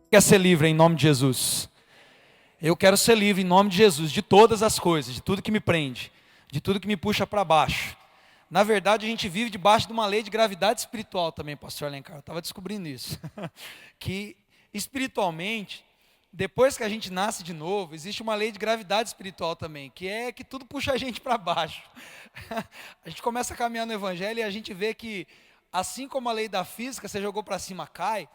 Quer ser livre em nome de Jesus? Eu quero ser livre em nome de Jesus, de todas as coisas, de tudo que me prende, de tudo que me puxa para baixo. Na verdade, a gente vive debaixo de uma lei de gravidade espiritual também, pastor Alencar. Eu estava descobrindo isso. Que espiritualmente, depois que a gente nasce de novo, existe uma lei de gravidade espiritual também, que é que tudo puxa a gente para baixo. A gente começa a caminhar no evangelho e a gente vê que, assim como a lei da física, você jogou para cima, cai.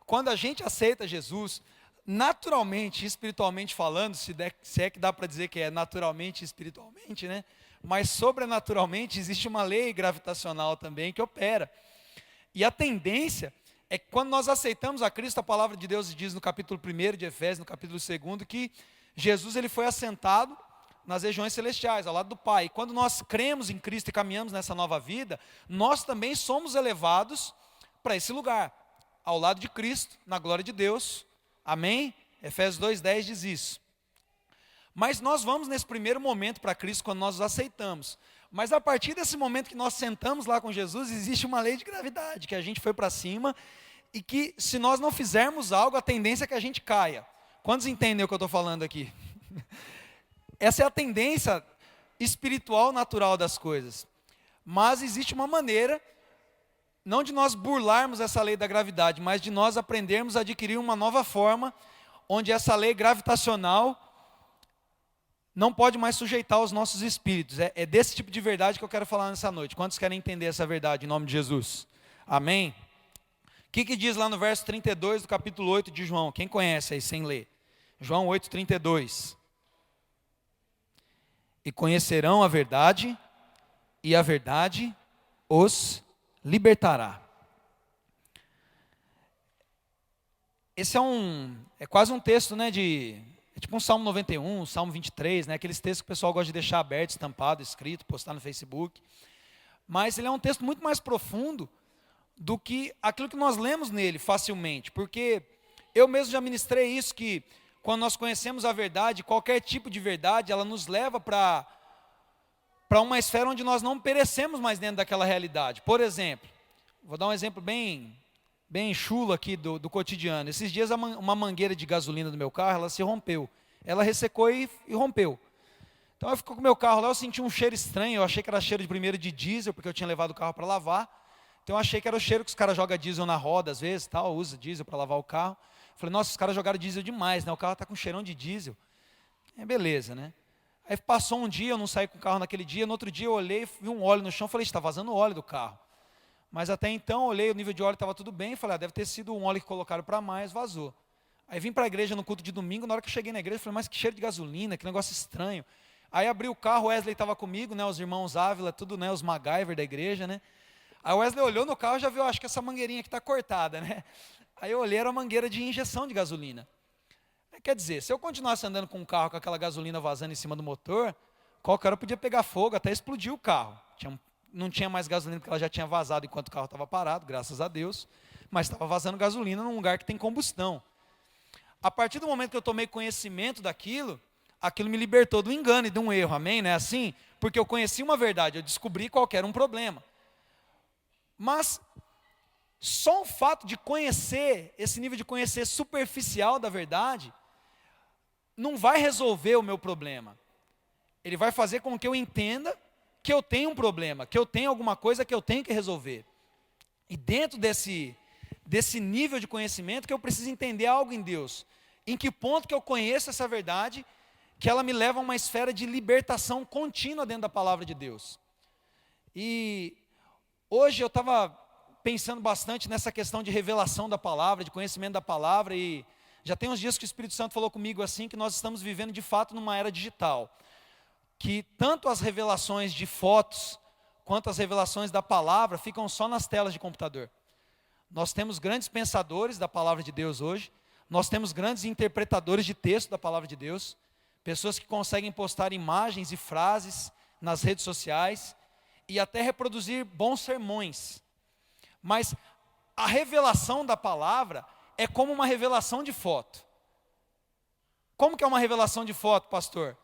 Quando a gente aceita Jesus, naturalmente, espiritualmente falando, se é que dá para dizer que é naturalmente e espiritualmente, né? Mas sobrenaturalmente existe uma lei gravitacional também que opera. E a tendência é que quando nós aceitamos a Cristo, a palavra de Deus diz no capítulo 1 de Efésios, no capítulo 2, que Jesus ele foi assentado nas regiões celestiais, ao lado do Pai. E quando nós cremos em Cristo e caminhamos nessa nova vida, nós também somos elevados para esse lugar, ao lado de Cristo, na glória de Deus. Amém? Efésios 2,10 diz isso. Mas nós vamos nesse primeiro momento para Cristo quando nós os aceitamos. Mas a partir desse momento que nós sentamos lá com Jesus, existe uma lei de gravidade, que a gente foi para cima e que se nós não fizermos algo, a tendência é que a gente caia. Quantos entendem o que eu estou falando aqui? Essa é a tendência espiritual natural das coisas. Mas existe uma maneira, não de nós burlarmos essa lei da gravidade, mas de nós aprendermos a adquirir uma nova forma, onde essa lei gravitacional não pode mais sujeitar os nossos espíritos. É desse tipo de verdade que eu quero falar nessa noite. Quantos querem entender essa verdade em nome de Jesus? Amém? O que diz lá no verso 32 do capítulo 8 de João? Quem conhece aí sem ler? João 8,32. E conhecerão a verdade, e a verdade os libertará. Esse é quase um texto, né, é tipo um Salmo 91, um Salmo 23, né, aqueles textos que o pessoal gosta de deixar aberto, estampado, escrito, postar no Facebook. Mas ele é um texto muito mais profundo do que aquilo que nós lemos nele facilmente, porque eu mesmo já ministrei isso, que quando nós conhecemos a verdade, qualquer tipo de verdade, ela nos leva para uma esfera onde nós não perecemos mais dentro daquela realidade. Por exemplo, vou dar um exemplo bem chulo aqui do cotidiano. Esses dias uma mangueira de gasolina do meu carro, ela se rompeu. Ela ressecou e rompeu. Então eu fico com o meu carro lá, eu senti um cheiro estranho, eu achei que era cheiro primeiro de diesel, porque eu tinha levado o carro para lavar. Então eu achei que era o cheiro que os caras jogam diesel na roda, às vezes, tal, usa diesel para lavar o carro. Falei, nossa, os caras jogaram diesel demais, né? O carro está com cheirão de diesel. Beleza, né? Aí passou um dia, eu não saí com o carro naquele dia, no outro dia eu olhei, vi um óleo no chão, falei, está vazando óleo do carro. Mas até então, eu olhei, o nível de óleo estava tudo bem, falei, deve ter sido um óleo que colocaram para mais, vazou. Aí vim para a igreja no culto de domingo, na hora que eu cheguei na igreja, falei, mas que cheiro de gasolina, que negócio estranho. Aí abri o carro, o Wesley estava comigo, né, os irmãos Ávila, tudo, né, os MacGyver da igreja, né. Aí o Wesley olhou no carro e já viu, acho que essa mangueirinha aqui está cortada, né. Aí eu olhei, era uma mangueira de injeção de gasolina. Quer dizer, se eu continuasse andando com um carro com aquela gasolina vazando em cima do motor, qualquer hora podia pegar fogo, até explodir o carro. Não tinha mais gasolina porque ela já tinha vazado enquanto o carro estava parado, graças a Deus, mas estava vazando gasolina num lugar que tem combustão. A partir do momento que eu tomei conhecimento daquilo, aquilo me libertou do engano e de um erro, amém? Não é assim? Porque eu conheci uma verdade, eu descobri qual era um problema. Mas só o fato de conhecer, esse nível de conhecer superficial da verdade, não vai resolver o meu problema. Ele vai fazer com que eu entenda que eu tenho um problema, que eu tenho alguma coisa que eu tenho que resolver. E dentro desse nível de conhecimento que eu preciso entender algo em Deus. Em que ponto que eu conheço essa verdade, que ela me leva a uma esfera de libertação contínua dentro da palavra de Deus. E hoje eu estava pensando bastante nessa questão de revelação da palavra, de conhecimento da palavra, e já tem uns dias que o Espírito Santo falou comigo assim, que nós estamos vivendo de fato numa era digital. Que tanto as revelações de fotos, quanto as revelações da palavra, ficam só nas telas de computador. Nós temos grandes pensadores da palavra de Deus hoje, nós temos grandes interpretadores de texto da palavra de Deus, pessoas que conseguem postar imagens e frases nas redes sociais, e até reproduzir bons sermões. Mas a revelação da palavra é como uma revelação de foto. Como que é uma revelação de foto, pastor?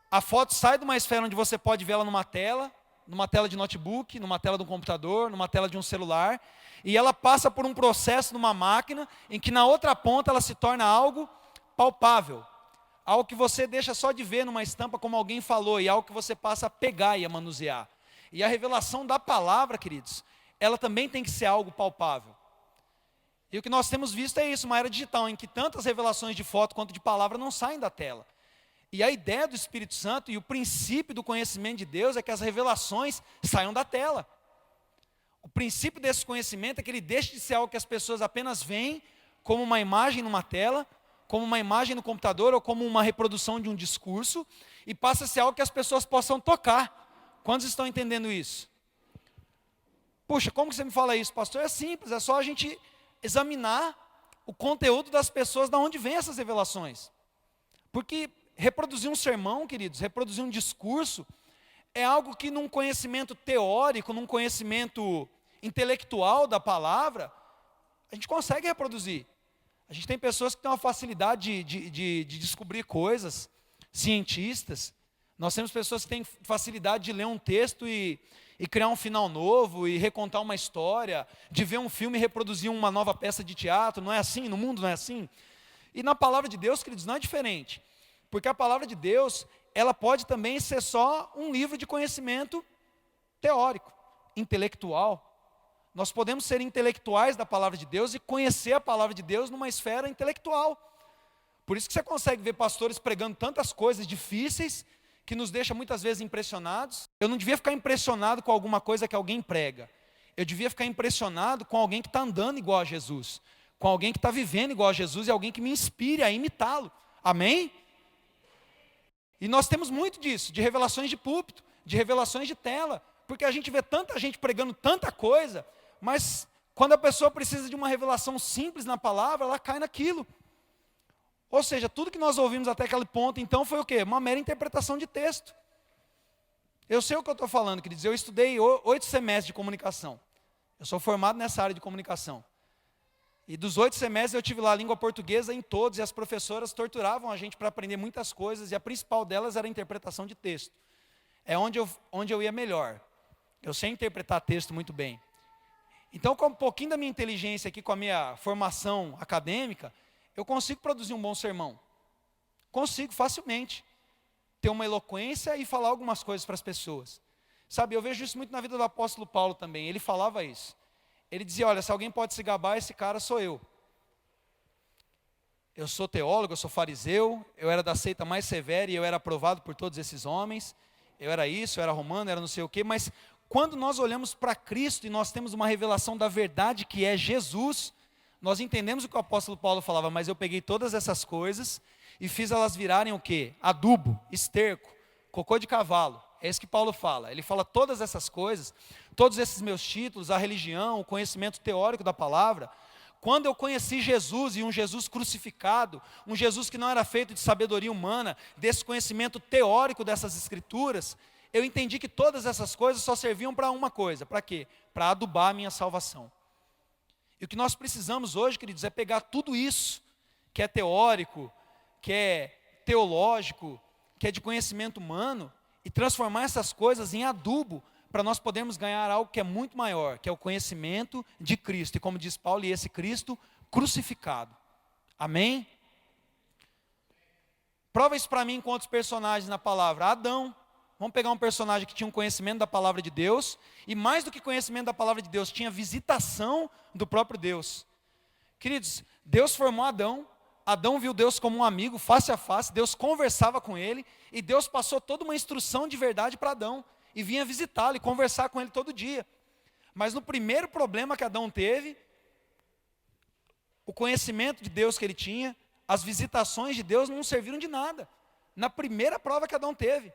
A foto sai de uma esfera onde você pode ver ela numa tela, numa tela de notebook, numa tela de um computador, numa tela de um celular, e ela passa por um processo numa máquina, em que na outra ponta ela se torna algo palpável, algo que você deixa só de ver numa estampa como alguém falou, e algo que você passa a pegar e a manusear. E a revelação da palavra, queridos, ela também tem que ser algo palpável. E o que nós temos visto é isso, uma era digital, em que tantas revelações de foto quanto de palavra não saem da tela. E a ideia do Espírito Santo e o princípio do conhecimento de Deus é que as revelações saiam da tela. O princípio desse conhecimento é que ele deixe de ser algo que as pessoas apenas veem como uma imagem numa tela, como uma imagem no computador ou como uma reprodução de um discurso, e passa a ser algo que as pessoas possam tocar. Quantos estão entendendo isso? Puxa, como que você me fala isso, pastor? É simples, é só a gente examinar o conteúdo das pessoas, de onde vêm essas revelações. Porque reproduzir um sermão, queridos, reproduzir um discurso, é algo que num conhecimento teórico, num conhecimento intelectual da palavra, a gente consegue reproduzir. A gente tem pessoas que têm uma facilidade de descobrir coisas, cientistas. Nós temos pessoas que têm facilidade de ler um texto e criar um final novo, e recontar uma história, de ver um filme e reproduzir uma nova peça de teatro. Não é assim? No mundo não é assim? E na palavra de Deus, queridos, não é diferente. Porque a palavra de Deus, ela pode também ser só um livro de conhecimento teórico, intelectual. Nós podemos ser intelectuais da palavra de Deus e conhecer a palavra de Deus numa esfera intelectual. Por isso que você consegue ver pastores pregando tantas coisas difíceis, que nos deixa muitas vezes impressionados. Eu não devia ficar impressionado com alguma coisa que alguém prega. Eu devia ficar impressionado com alguém que está andando igual a Jesus, com alguém que está vivendo igual a Jesus, e alguém que me inspire a imitá-lo. Amém? E nós temos muito disso, de revelações de púlpito, de revelações de tela, porque a gente vê tanta gente pregando tanta coisa, mas quando a pessoa precisa de uma revelação simples na palavra, ela cai naquilo. Ou seja, tudo que nós ouvimos até aquele ponto, então, foi o quê? Uma mera interpretação de texto. Eu sei o que eu estou falando, queridos. Eu estudei 8 semestres de comunicação. Eu sou formado nessa área de comunicação. E dos 8 semestres eu tive lá a língua portuguesa em todos, e as professoras torturavam a gente para aprender muitas coisas, e a principal delas era a interpretação de texto. É onde eu ia melhor. Eu sei interpretar texto muito bem. Então, com um pouquinho da minha inteligência aqui, com a minha formação acadêmica, eu consigo produzir um bom sermão. Consigo facilmente ter uma eloquência e falar algumas coisas para as pessoas. Sabe, eu vejo isso muito na vida do apóstolo Paulo também. Ele falava isso. Ele dizia, olha, se alguém pode se gabar, esse cara sou eu. Eu sou teólogo, eu sou fariseu, eu era da seita mais severa e eu era aprovado por todos esses homens. Eu era isso, eu era romano, eu era não sei o quê. Mas quando nós olhamos para Cristo e nós temos uma revelação da verdade que é Jesus, nós entendemos o que o apóstolo Paulo falava, mas eu peguei todas essas coisas e fiz elas virarem o quê? Adubo, esterco, cocô de cavalo. É isso que Paulo fala. Ele fala todas essas coisas, todos esses meus títulos, a religião, o conhecimento teórico da palavra. Quando eu conheci Jesus, e um Jesus crucificado, um Jesus que não era feito de sabedoria humana, desse conhecimento teórico dessas escrituras, eu entendi que todas essas coisas só serviam para uma coisa. Para quê? Para adubar a minha salvação. E o que nós precisamos hoje, queridos, é pegar tudo isso, que é teórico, que é teológico, que é de conhecimento humano, e transformar essas coisas em adubo, para nós podermos ganhar algo que é muito maior, que é o conhecimento de Cristo. E como diz Paulo, e esse Cristo crucificado. Amém? Prova isso para mim com outros personagens na palavra. Adão. Vamos pegar um personagem que tinha um conhecimento da palavra de Deus, e mais do que conhecimento da palavra de Deus, tinha visitação do próprio Deus. Queridos, Deus formou Adão, Adão viu Deus como um amigo, face a face, Deus conversava com ele, e Deus passou toda uma instrução de verdade para Adão, e vinha visitá-lo e conversar com ele todo dia. Mas no primeiro problema que Adão teve, o conhecimento de Deus que ele tinha, as visitações de Deus não serviram de nada, na primeira prova que Adão teve.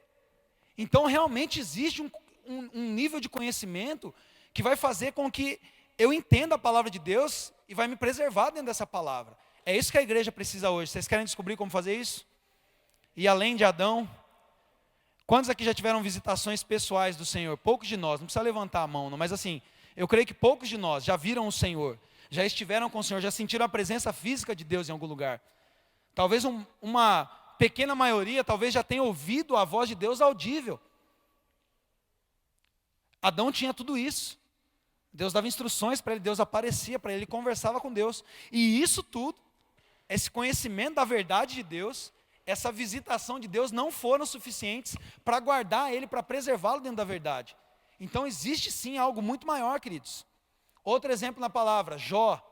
Então realmente existe um nível de conhecimento que vai fazer com que eu entenda a palavra de Deus e vai me preservar dentro dessa palavra. É isso que a igreja precisa hoje. Vocês querem descobrir como fazer isso? E além de Adão, quantos aqui já tiveram visitações pessoais do Senhor? Poucos de nós, não precisa levantar a mão, não, mas assim, eu creio que poucos de nós já viram o Senhor, já estiveram com o Senhor, já sentiram a presença física de Deus em algum lugar. Talvez uma pequena maioria talvez já tenha ouvido a voz de Deus audível. Adão tinha tudo isso. Deus dava instruções para ele, Deus aparecia para ele, ele conversava com Deus. E isso tudo, esse conhecimento da verdade de Deus, essa visitação de Deus não foram suficientes para guardar ele, para preservá-lo dentro da verdade. Então existe sim algo muito maior, queridos. Outro exemplo na palavra, Jó.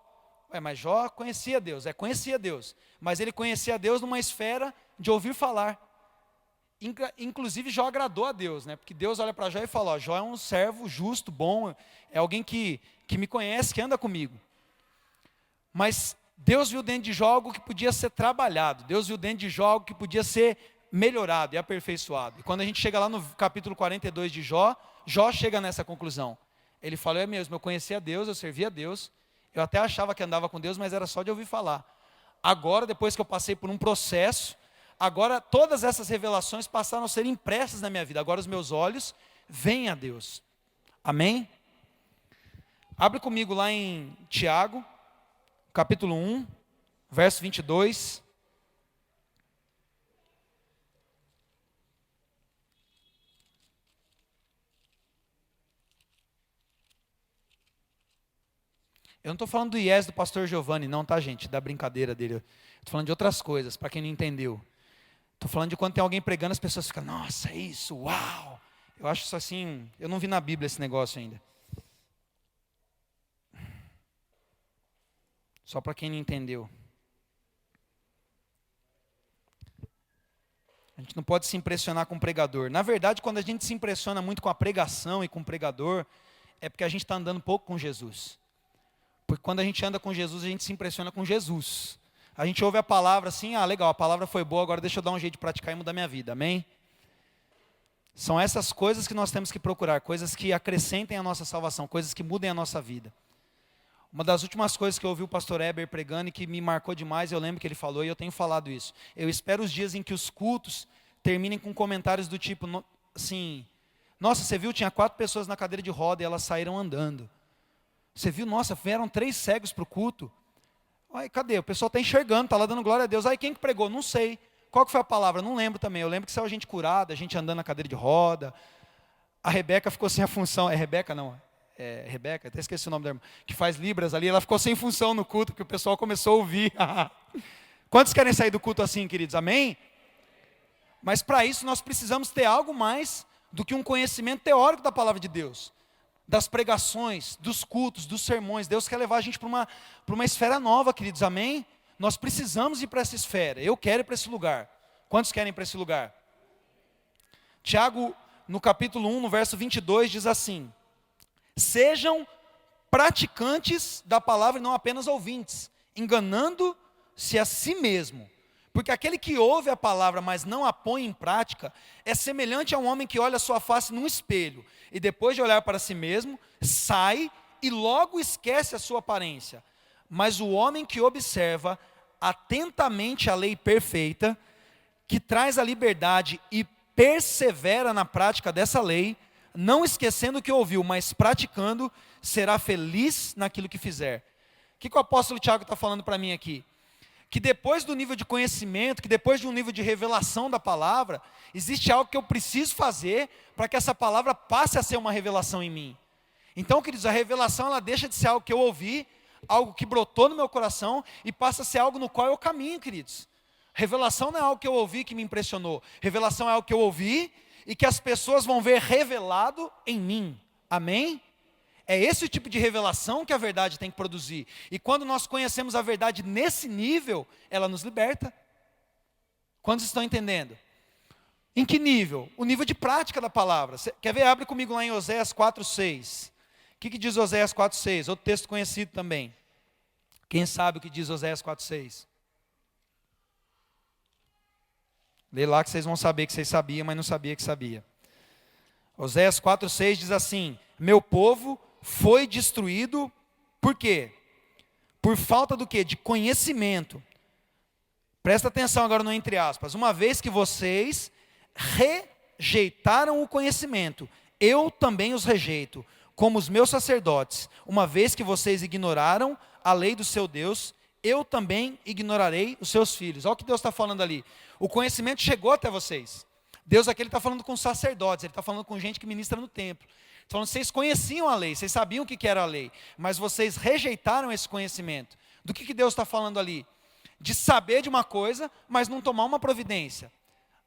Mas Jó conhecia Deus, conhecia Deus. Mas ele conhecia Deus numa esfera de ouvir falar. Inclusive Jó agradou a Deus, né? Porque Deus olha para Jó e fala, ó, Jó é um servo justo, bom, é alguém que me conhece, que anda comigo. Mas Deus viu dentro de Jó algo que podia ser trabalhado, Deus viu dentro de Jó algo que podia ser melhorado e aperfeiçoado. E quando a gente chega lá no capítulo 42 de Jó, Jó chega nessa conclusão. Ele falou, é mesmo, eu conhecia a Deus, eu servia a Deus, eu até achava que andava com Deus, mas era só de ouvir falar. Agora, depois que eu passei por um processo, agora todas essas revelações passaram a ser impressas na minha vida. Agora os meus olhos veem a Deus. Amém? Abre comigo lá em Tiago, capítulo 1, verso 22. Eu não estou falando do IES do pastor Giovanni, não, tá, gente? Da brincadeira dele. Estou falando de outras coisas, para quem não entendeu. Estou falando de quando tem alguém pregando, as pessoas ficam, nossa, é isso, uau. Eu acho isso assim, eu não vi na Bíblia esse negócio ainda. Só para quem não entendeu. A gente não pode se impressionar com o pregador. Na verdade, quando a gente se impressiona muito com a pregação e com o pregador, é porque a gente está andando pouco com Jesus. Porque quando a gente anda com Jesus, a gente se impressiona com Jesus. A gente ouve a palavra assim, legal, a palavra foi boa, agora deixa eu dar um jeito de praticar e mudar minha vida, amém? São essas coisas que nós temos que procurar, coisas que acrescentem a nossa salvação, coisas que mudem a nossa vida. Uma das últimas coisas que eu ouvi o pastor Eber pregando e que me marcou demais, eu lembro que ele falou, e eu tenho falado isso. Eu espero os dias em que os cultos terminem com comentários do tipo, assim, nossa, você viu, tinha 4 pessoas na cadeira de roda e elas saíram andando. Você viu, nossa, vieram 3 cegos para o culto. Ai, cadê? O pessoal está enxergando, está lá dando glória a Deus. Aí quem que pregou? Não sei. Qual que foi a palavra? Não lembro também. Eu lembro que saiu gente curada, a gente andando na cadeira de roda. A Rebeca ficou sem a função. É Rebeca não? É Rebeca, até esqueci o nome da irmã. Que faz Libras ali. Ela ficou sem função no culto, porque o pessoal começou a ouvir. Quantos querem sair do culto assim, queridos? Amém? Mas para isso nós precisamos ter algo mais do que um conhecimento teórico da palavra de Deus. Das pregações, dos cultos, dos sermões. Deus quer levar a gente para uma esfera nova, queridos, amém? Nós precisamos ir para essa esfera, eu quero ir para esse lugar. Quantos querem ir para esse lugar? Tiago, no capítulo 1, no verso 22, diz assim, sejam praticantes da palavra e não apenas ouvintes, enganando-se a si mesmo. Porque aquele que ouve a palavra, mas não a põe em prática, é semelhante a um homem que olha a sua face num espelho, e depois de olhar para si mesmo, sai e logo esquece a sua aparência. Mas o homem que observa atentamente a lei perfeita, que traz a liberdade e persevera na prática dessa lei, não esquecendo o que ouviu, mas praticando, será feliz naquilo que fizer. O que o apóstolo Tiago está falando para mim aqui? Que depois do nível de conhecimento, que depois de um nível de revelação da palavra, existe algo que eu preciso fazer para que essa palavra passe a ser uma revelação em mim. Então, queridos, a revelação ela deixa de ser algo que eu ouvi, algo que brotou no meu coração e passa a ser algo no qual eu caminho, queridos. Revelação não é algo que eu ouvi que me impressionou. Revelação é algo que eu ouvi e que as pessoas vão ver revelado em mim. Amém? É esse o tipo de revelação que a verdade tem que produzir. E quando nós conhecemos a verdade nesse nível, ela nos liberta. Quantos estão entendendo? Em que nível? O nível de prática da palavra. Quer ver? Abre comigo lá em Oséias 4:6. O que diz Oséias 4:6? Outro texto conhecido também. Quem sabe o que diz Oséias 4:6? Lê lá que vocês vão saber que vocês sabiam, mas não sabia que sabia. Oséias 4:6 diz assim, meu povo foi destruído, por quê? Por falta do quê? De conhecimento. Presta atenção agora no entre aspas. Uma vez que vocês rejeitaram o conhecimento, eu também os rejeito, como os meus sacerdotes. Uma vez que vocês ignoraram a lei do seu Deus, eu também ignorarei os seus filhos. Olha o que Deus está falando ali. O conhecimento chegou até vocês. Deus aqui está falando com sacerdotes, Ele está falando com gente que ministra no templo. Falando, vocês conheciam a lei, vocês sabiam o que era a lei, mas vocês rejeitaram esse conhecimento. Do que Deus está falando ali? De saber de uma coisa, mas não tomar uma providência.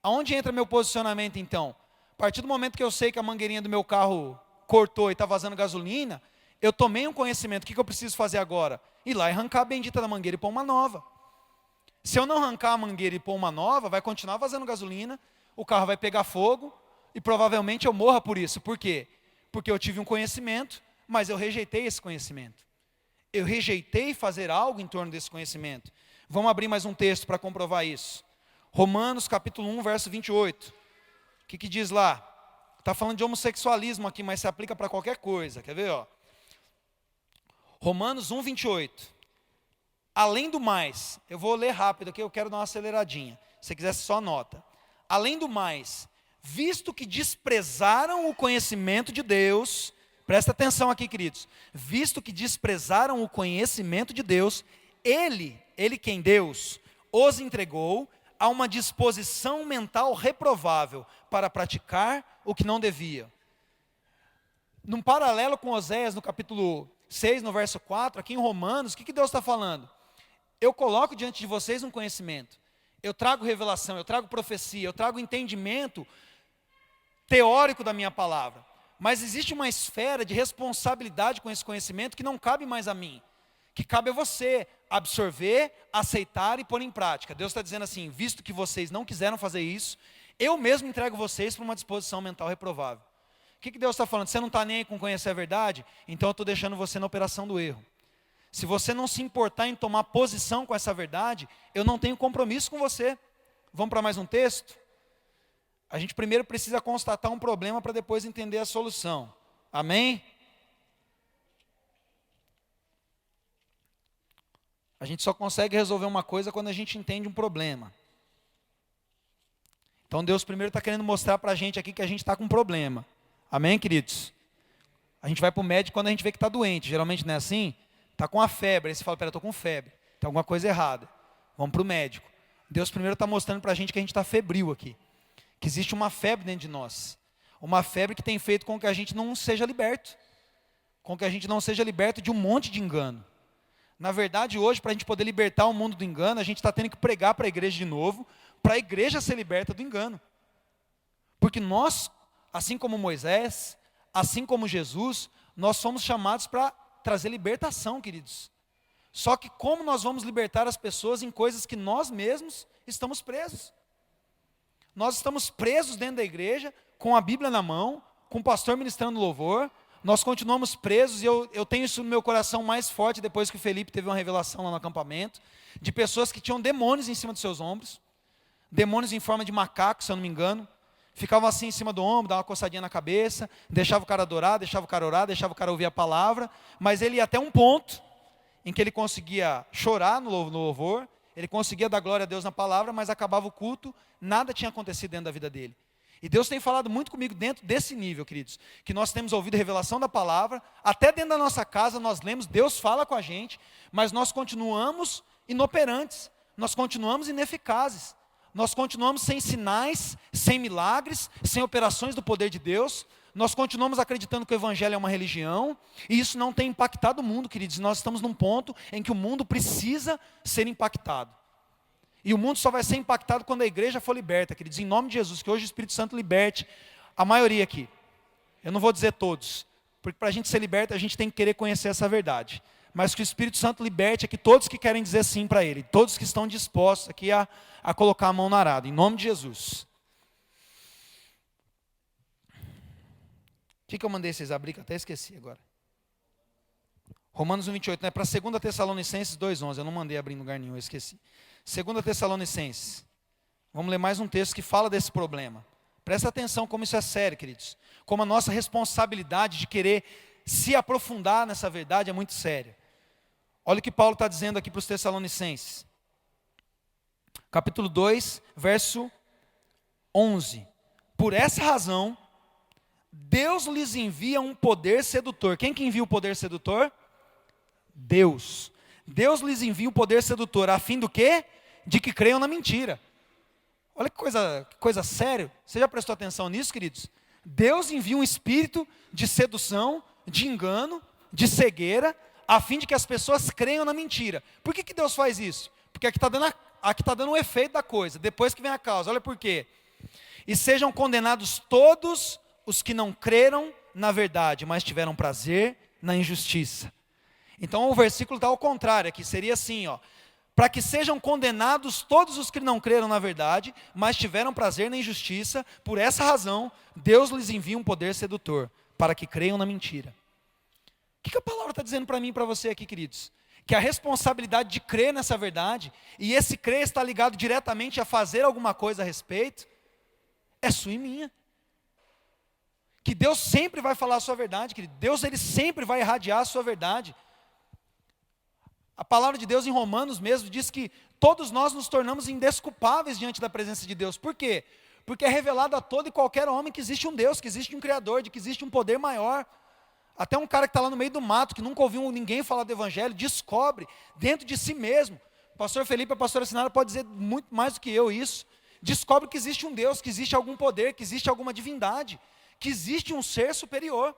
Aonde entra meu posicionamento então? A partir do momento que eu sei que a mangueirinha do meu carro cortou e está vazando gasolina, eu tomei um conhecimento. O que eu preciso fazer agora? Ir lá e arrancar a bendita da mangueira e pôr uma nova. Se eu não arrancar a mangueira e pôr uma nova, vai continuar vazando gasolina, o carro vai pegar fogo e provavelmente eu morra por isso. Por quê? Porque eu tive um conhecimento, mas eu rejeitei esse conhecimento. Eu rejeitei fazer algo em torno desse conhecimento. Vamos abrir mais um texto para comprovar isso. Romanos capítulo 1, verso 28. O que diz lá? Está falando de homossexualismo aqui, mas se aplica para qualquer coisa. Quer ver? Ó? Romanos 1, 28. Além do mais, eu vou ler rápido aqui, eu quero dar uma aceleradinha. Se você quiser, só anota. Além do mais, visto que desprezaram o conhecimento de Deus, presta atenção aqui, queridos. Visto que desprezaram o conhecimento de Deus, Ele quem Deus, os entregou a uma disposição mental reprovável para praticar o que não devia. Num paralelo com Oséias, no capítulo 6, no verso 4, aqui em Romanos, o que Deus está falando? Eu coloco diante de vocês um conhecimento. Eu trago revelação, eu trago profecia, eu trago entendimento teórico da minha palavra. Mas existe uma esfera de responsabilidade com esse conhecimento que não cabe mais a mim. Que cabe a você absorver, aceitar e pôr em prática. Deus está dizendo assim, visto que vocês não quiseram fazer isso, eu mesmo entrego vocês para uma disposição mental reprovável. O que Deus está falando? Você não está nem aí com conhecer a verdade? Então eu estou deixando você na operação do erro. Se você não se importar em tomar posição com essa verdade, eu não tenho compromisso com você. Vamos para mais um texto? A gente primeiro precisa constatar um problema para depois entender a solução. Amém? A gente só consegue resolver uma coisa quando a gente entende um problema. Então Deus primeiro está querendo mostrar para a gente aqui que a gente está com um problema. Amém, queridos? A gente vai para o médico quando a gente vê que está doente. Geralmente não é assim? Está com a febre. Aí você fala, pera, eu estou com febre. Tem alguma coisa errada. Vamos para o médico. Deus primeiro está mostrando para a gente que a gente está febril aqui. Que existe uma febre dentro de nós. Uma febre que tem feito com que a gente não seja liberto. Com que a gente não seja liberto de um monte de engano. Na verdade, hoje, para a gente poder libertar o mundo do engano, a gente está tendo que pregar para a igreja de novo, para a igreja ser liberta do engano. Porque nós, assim como Moisés, assim como Jesus, nós somos chamados para trazer libertação, queridos. Só que como nós vamos libertar as pessoas em coisas que nós mesmos estamos presos? Nós estamos presos dentro da igreja, com a Bíblia na mão, com o pastor ministrando louvor, nós continuamos presos, e eu tenho isso no meu coração mais forte depois que o Felipe teve uma revelação lá no acampamento, de pessoas que tinham demônios em cima dos seus ombros, demônios em forma de macaco, se eu não me engano, ficavam assim em cima do ombro, davam uma coçadinha na cabeça, deixava o cara adorar, deixava o cara orar, deixava o cara ouvir a palavra, mas ele ia até um ponto em que ele conseguia chorar no louvor, ele conseguia dar glória a Deus na palavra, mas acabava o culto, nada tinha acontecido dentro da vida dele. E Deus tem falado muito comigo dentro desse nível, queridos, que nós temos ouvido a revelação da palavra, até dentro da nossa casa nós lemos, Deus fala com a gente, mas nós continuamos inoperantes, nós continuamos ineficazes, nós continuamos sem sinais, sem milagres, sem operações do poder de Deus, nós continuamos acreditando que o evangelho é uma religião, e isso não tem impactado o mundo, queridos. Nós estamos num ponto em que o mundo precisa ser impactado. E o mundo só vai ser impactado quando a igreja for liberta, queridos, em nome de Jesus, que hoje o Espírito Santo liberte a maioria aqui. Eu não vou dizer todos, porque para a gente ser liberta, a gente tem que querer conhecer essa verdade. Mas que o Espírito Santo liberte aqui todos que querem dizer sim para Ele, todos que estão dispostos aqui a colocar a mão no arado, em nome de Jesus. O que eu mandei vocês abrir, que eu até esqueci agora. Romanos 1,28, né? Para 2 Tessalonicenses 2,11, eu não mandei abrir em lugar nenhum, eu esqueci. 2 Tessalonicenses, vamos ler mais um texto que fala desse problema. Presta atenção como isso é sério, queridos. Como a nossa responsabilidade de querer se aprofundar nessa verdade é muito séria. Olha o que Paulo está dizendo aqui para os Tessalonicenses. Capítulo 2, verso 11. Por essa razão, Deus lhes envia um poder sedutor. Quem que envia o poder sedutor? Deus. Deus lhes envia um poder sedutor, a fim do quê? De que creiam na mentira. Olha que coisa séria. Você já prestou atenção nisso, queridos? Deus envia um espírito de sedução, de engano, de cegueira, a fim de que as pessoas creiam na mentira. Por que Deus faz isso? Porque aqui está dando o efeito da coisa, depois que vem a causa. Olha por quê. E sejam condenados todos os que não creram na verdade, mas tiveram prazer na injustiça. Então o versículo está ao contrário, aqui seria assim, para que sejam condenados todos os que não creram na verdade, mas tiveram prazer na injustiça, por essa razão, Deus lhes envia um poder sedutor, para que creiam na mentira. O que a palavra está dizendo para mim e para você aqui, queridos? Que a responsabilidade de crer nessa verdade, e esse crer está ligado diretamente a fazer alguma coisa a respeito, é sua e minha. Que Deus sempre vai falar a sua verdade, querido. Deus, ele sempre vai irradiar a sua verdade. A palavra de Deus em Romanos mesmo diz que todos nós nos tornamos indesculpáveis diante da presença de Deus. Por quê? Porque é revelado a todo e qualquer homem que existe um Deus, que existe um Criador, de que existe um poder maior. Até um cara que está lá no meio do mato, que nunca ouviu ninguém falar do Evangelho, descobre dentro de si mesmo. O pastor Felipe, a pastora Sinara pode dizer muito mais do que eu isso. Descobre que existe um Deus, que existe algum poder, que existe alguma divindade, que existe um ser superior.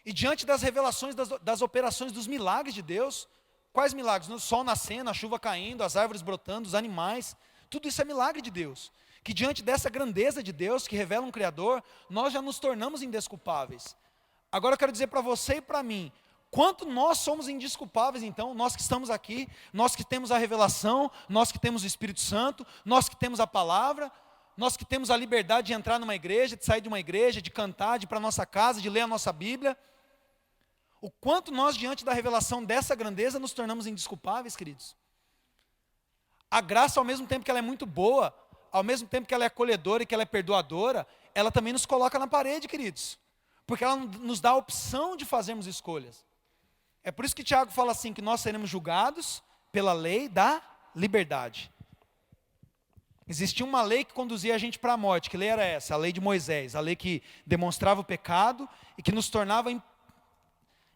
E diante das revelações, das operações, dos milagres de Deus, quais milagres? O sol nascendo, a chuva caindo, as árvores brotando, os animais, tudo isso é milagre de Deus. Que diante dessa grandeza de Deus, que revela um Criador, nós já nos tornamos indesculpáveis. Agora eu quero dizer para você e para mim, quanto nós somos indesculpáveis então, nós que estamos aqui, nós que temos a revelação, nós que temos o Espírito Santo, nós que temos a palavra, nós que temos a liberdade de entrar numa igreja, de sair de uma igreja, de cantar, de ir para a nossa casa, de ler a nossa Bíblia. O quanto nós, diante da revelação dessa grandeza, nos tornamos indesculpáveis, queridos. A graça, ao mesmo tempo que ela é muito boa, ao mesmo tempo que ela é acolhedora e que ela é perdoadora, ela também nos coloca na parede, queridos. Porque ela nos dá a opção de fazermos escolhas. É por isso que Tiago fala assim, que nós seremos julgados pela lei da liberdade. Existia uma lei que conduzia a gente para a morte. Que lei era essa? A lei de Moisés. A lei que demonstrava o pecado e que nos tornava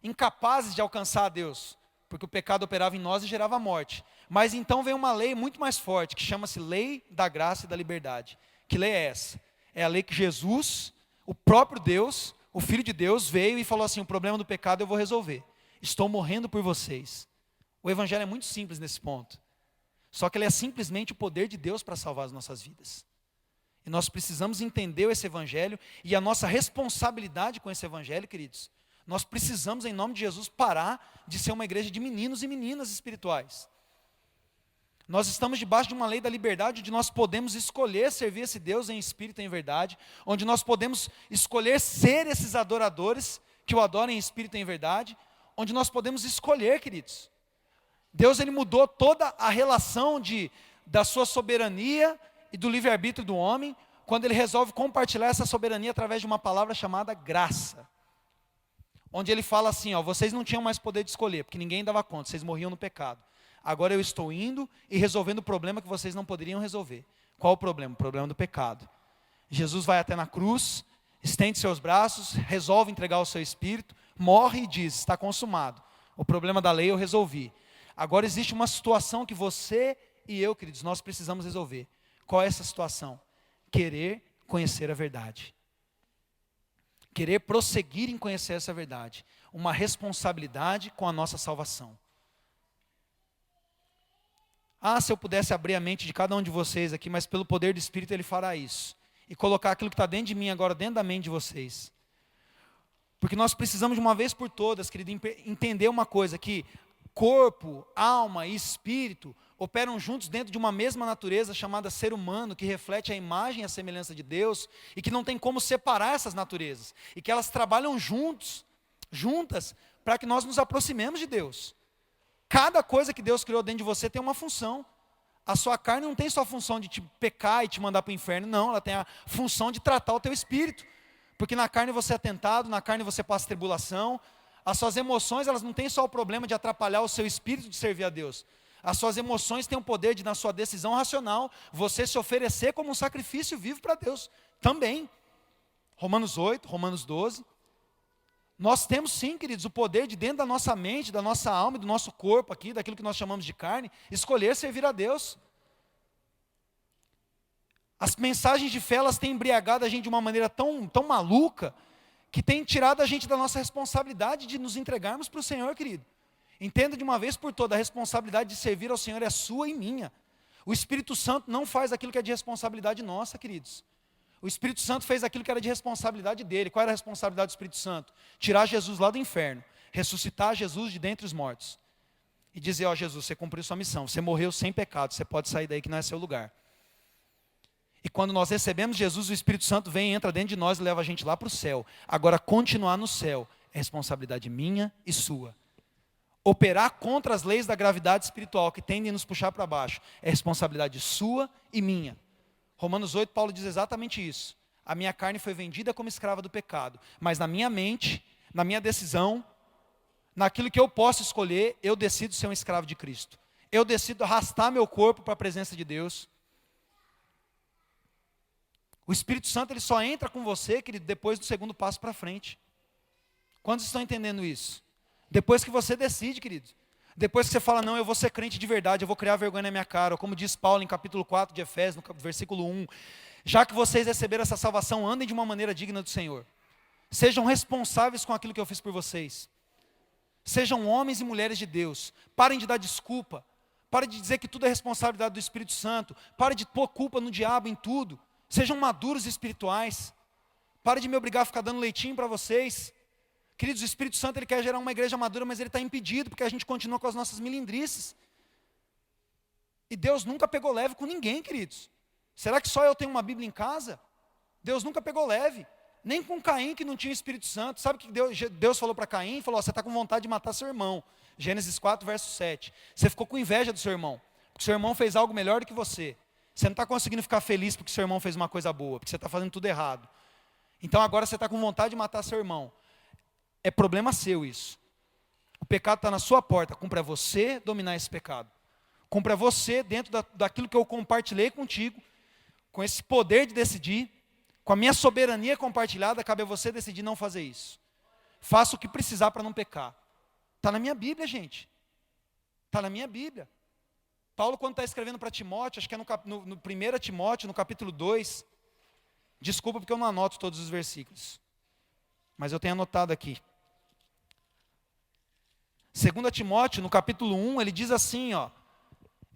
incapazes de alcançar a Deus. Porque o pecado operava em nós e gerava morte. Mas então vem uma lei muito mais forte, que chama-se lei da graça e da liberdade. Que lei é essa? É a lei que Jesus, o próprio Deus, o Filho de Deus, veio e falou assim, o problema do pecado eu vou resolver. Estou morrendo por vocês. O Evangelho é muito simples nesse ponto. Só que ele é simplesmente o poder de Deus para salvar as nossas vidas. E nós precisamos entender esse Evangelho e a nossa responsabilidade com esse Evangelho, queridos. Nós precisamos, em nome de Jesus, parar de ser uma igreja de meninos e meninas espirituais. Nós estamos debaixo de uma lei da liberdade, onde nós podemos escolher servir esse Deus em espírito e em verdade, onde nós podemos escolher ser esses adoradores que o adoram em espírito e em verdade, onde nós podemos escolher, queridos. Deus, ele mudou toda a relação da sua soberania e do livre-arbítrio do homem, quando ele resolve compartilhar essa soberania através de uma palavra chamada graça. Onde ele fala assim, vocês não tinham mais poder de escolher, porque ninguém dava conta, vocês morriam no pecado. Agora eu estou indo e resolvendo o problema que vocês não poderiam resolver. Qual o problema? O problema do pecado. Jesus vai até na cruz, estende seus braços, resolve entregar o seu espírito, morre e diz, está consumado. O problema da lei eu resolvi. Agora existe uma situação que você e eu, queridos, nós precisamos resolver. Qual é essa situação? Querer conhecer a verdade. Querer prosseguir em conhecer essa verdade. Uma responsabilidade com a nossa salvação. Se eu pudesse abrir a mente de cada um de vocês aqui, mas pelo poder do Espírito ele fará isso. E colocar aquilo que está dentro de mim agora, dentro da mente de vocês. Porque nós precisamos de uma vez por todas, querido, entender uma coisa, que corpo, alma e espírito operam juntos dentro de uma mesma natureza chamada ser humano, que reflete a imagem e a semelhança de Deus, e que não tem como separar essas naturezas, e que elas trabalham juntas, para que nós nos aproximemos de Deus. Cada coisa que Deus criou dentro de você tem uma função. A sua carne não tem só a função de te pecar e te mandar para o inferno, não, ela tem a função de tratar o teu espírito, porque na carne você é tentado, na carne você passa tribulação. As suas emoções, elas não têm só o problema de atrapalhar o seu espírito de servir a Deus. As suas emoções têm o poder de, na sua decisão racional, você se oferecer como um sacrifício vivo para Deus. Também. Romanos 8, Romanos 12. Nós temos sim, queridos, o poder de dentro da nossa mente, da nossa alma e do nosso corpo aqui, daquilo que nós chamamos de carne, escolher servir a Deus. As mensagens de fé, elas têm embriagado a gente de uma maneira tão maluca, que tem tirado a gente da nossa responsabilidade de nos entregarmos para o Senhor, querido. Entenda de uma vez por todas, a responsabilidade de servir ao Senhor é sua e minha. O Espírito Santo não faz aquilo que é de responsabilidade nossa, queridos. O Espírito Santo fez aquilo que era de responsabilidade dele. Qual era a responsabilidade do Espírito Santo? Tirar Jesus lá do inferno, ressuscitar Jesus de dentre os mortos. E dizer, ó Jesus, você cumpriu sua missão, você morreu sem pecado, você pode sair daí que não é seu lugar. E quando nós recebemos Jesus, o Espírito Santo vem, entra dentro de nós e leva a gente lá para o céu. Agora, continuar no céu é responsabilidade minha e sua. Operar contra as leis da gravidade espiritual que tendem a nos puxar para baixo é responsabilidade sua e minha. Romanos 8, Paulo diz exatamente isso. A minha carne foi vendida como escrava do pecado, mas na minha mente, na minha decisão, naquilo que eu posso escolher, eu decido ser um escravo de Cristo. Eu decido arrastar meu corpo para a presença de Deus. O Espírito Santo, ele só entra com você, querido, depois do segundo passo para frente. Quantos estão entendendo isso? Depois que você decide, querido. Depois que você fala, não, eu vou ser crente de verdade, eu vou criar vergonha na minha cara. Ou como diz Paulo em capítulo 4 de Efésios, no versículo 1. Já que vocês receberam essa salvação, andem de uma maneira digna do Senhor. Sejam responsáveis com aquilo que eu fiz por vocês. Sejam homens e mulheres de Deus. Parem de dar desculpa. Parem de dizer que tudo é responsabilidade do Espírito Santo. Parem de pôr culpa no diabo em tudo. Sejam maduros espirituais. Parem de me obrigar a ficar dando leitinho para vocês. Queridos, o Espírito Santo, ele quer gerar uma igreja madura, mas ele está impedido, porque a gente continua com as nossas milindrices. E Deus nunca pegou leve com ninguém, queridos. Será que só eu tenho uma Bíblia em casa? Deus nunca pegou leve. Nem com Caim, que não tinha o Espírito Santo. Sabe o que Deus falou para Caim? Falou, você está com vontade de matar seu irmão. Gênesis 4, verso 7. Você ficou com inveja do seu irmão, porque seu irmão fez algo melhor do que você. Você não está conseguindo ficar feliz porque seu irmão fez uma coisa boa, porque você está fazendo tudo errado. Então agora você está com vontade de matar seu irmão. É problema seu isso. O pecado está na sua porta. Cumpre a você dominar esse pecado. Cumpre a você, dentro daquilo que eu compartilhei contigo, com esse poder de decidir, com a minha soberania compartilhada, cabe a você decidir não fazer isso. Faça o que precisar para não pecar. Está na minha Bíblia, gente. Está na minha Bíblia. Paulo, quando está escrevendo para Timóteo, acho que é no 1 Timóteo, no capítulo 2, desculpa porque eu não anoto todos os versículos, mas eu tenho anotado aqui. 2 Timóteo, no capítulo 1, ele diz assim, ó,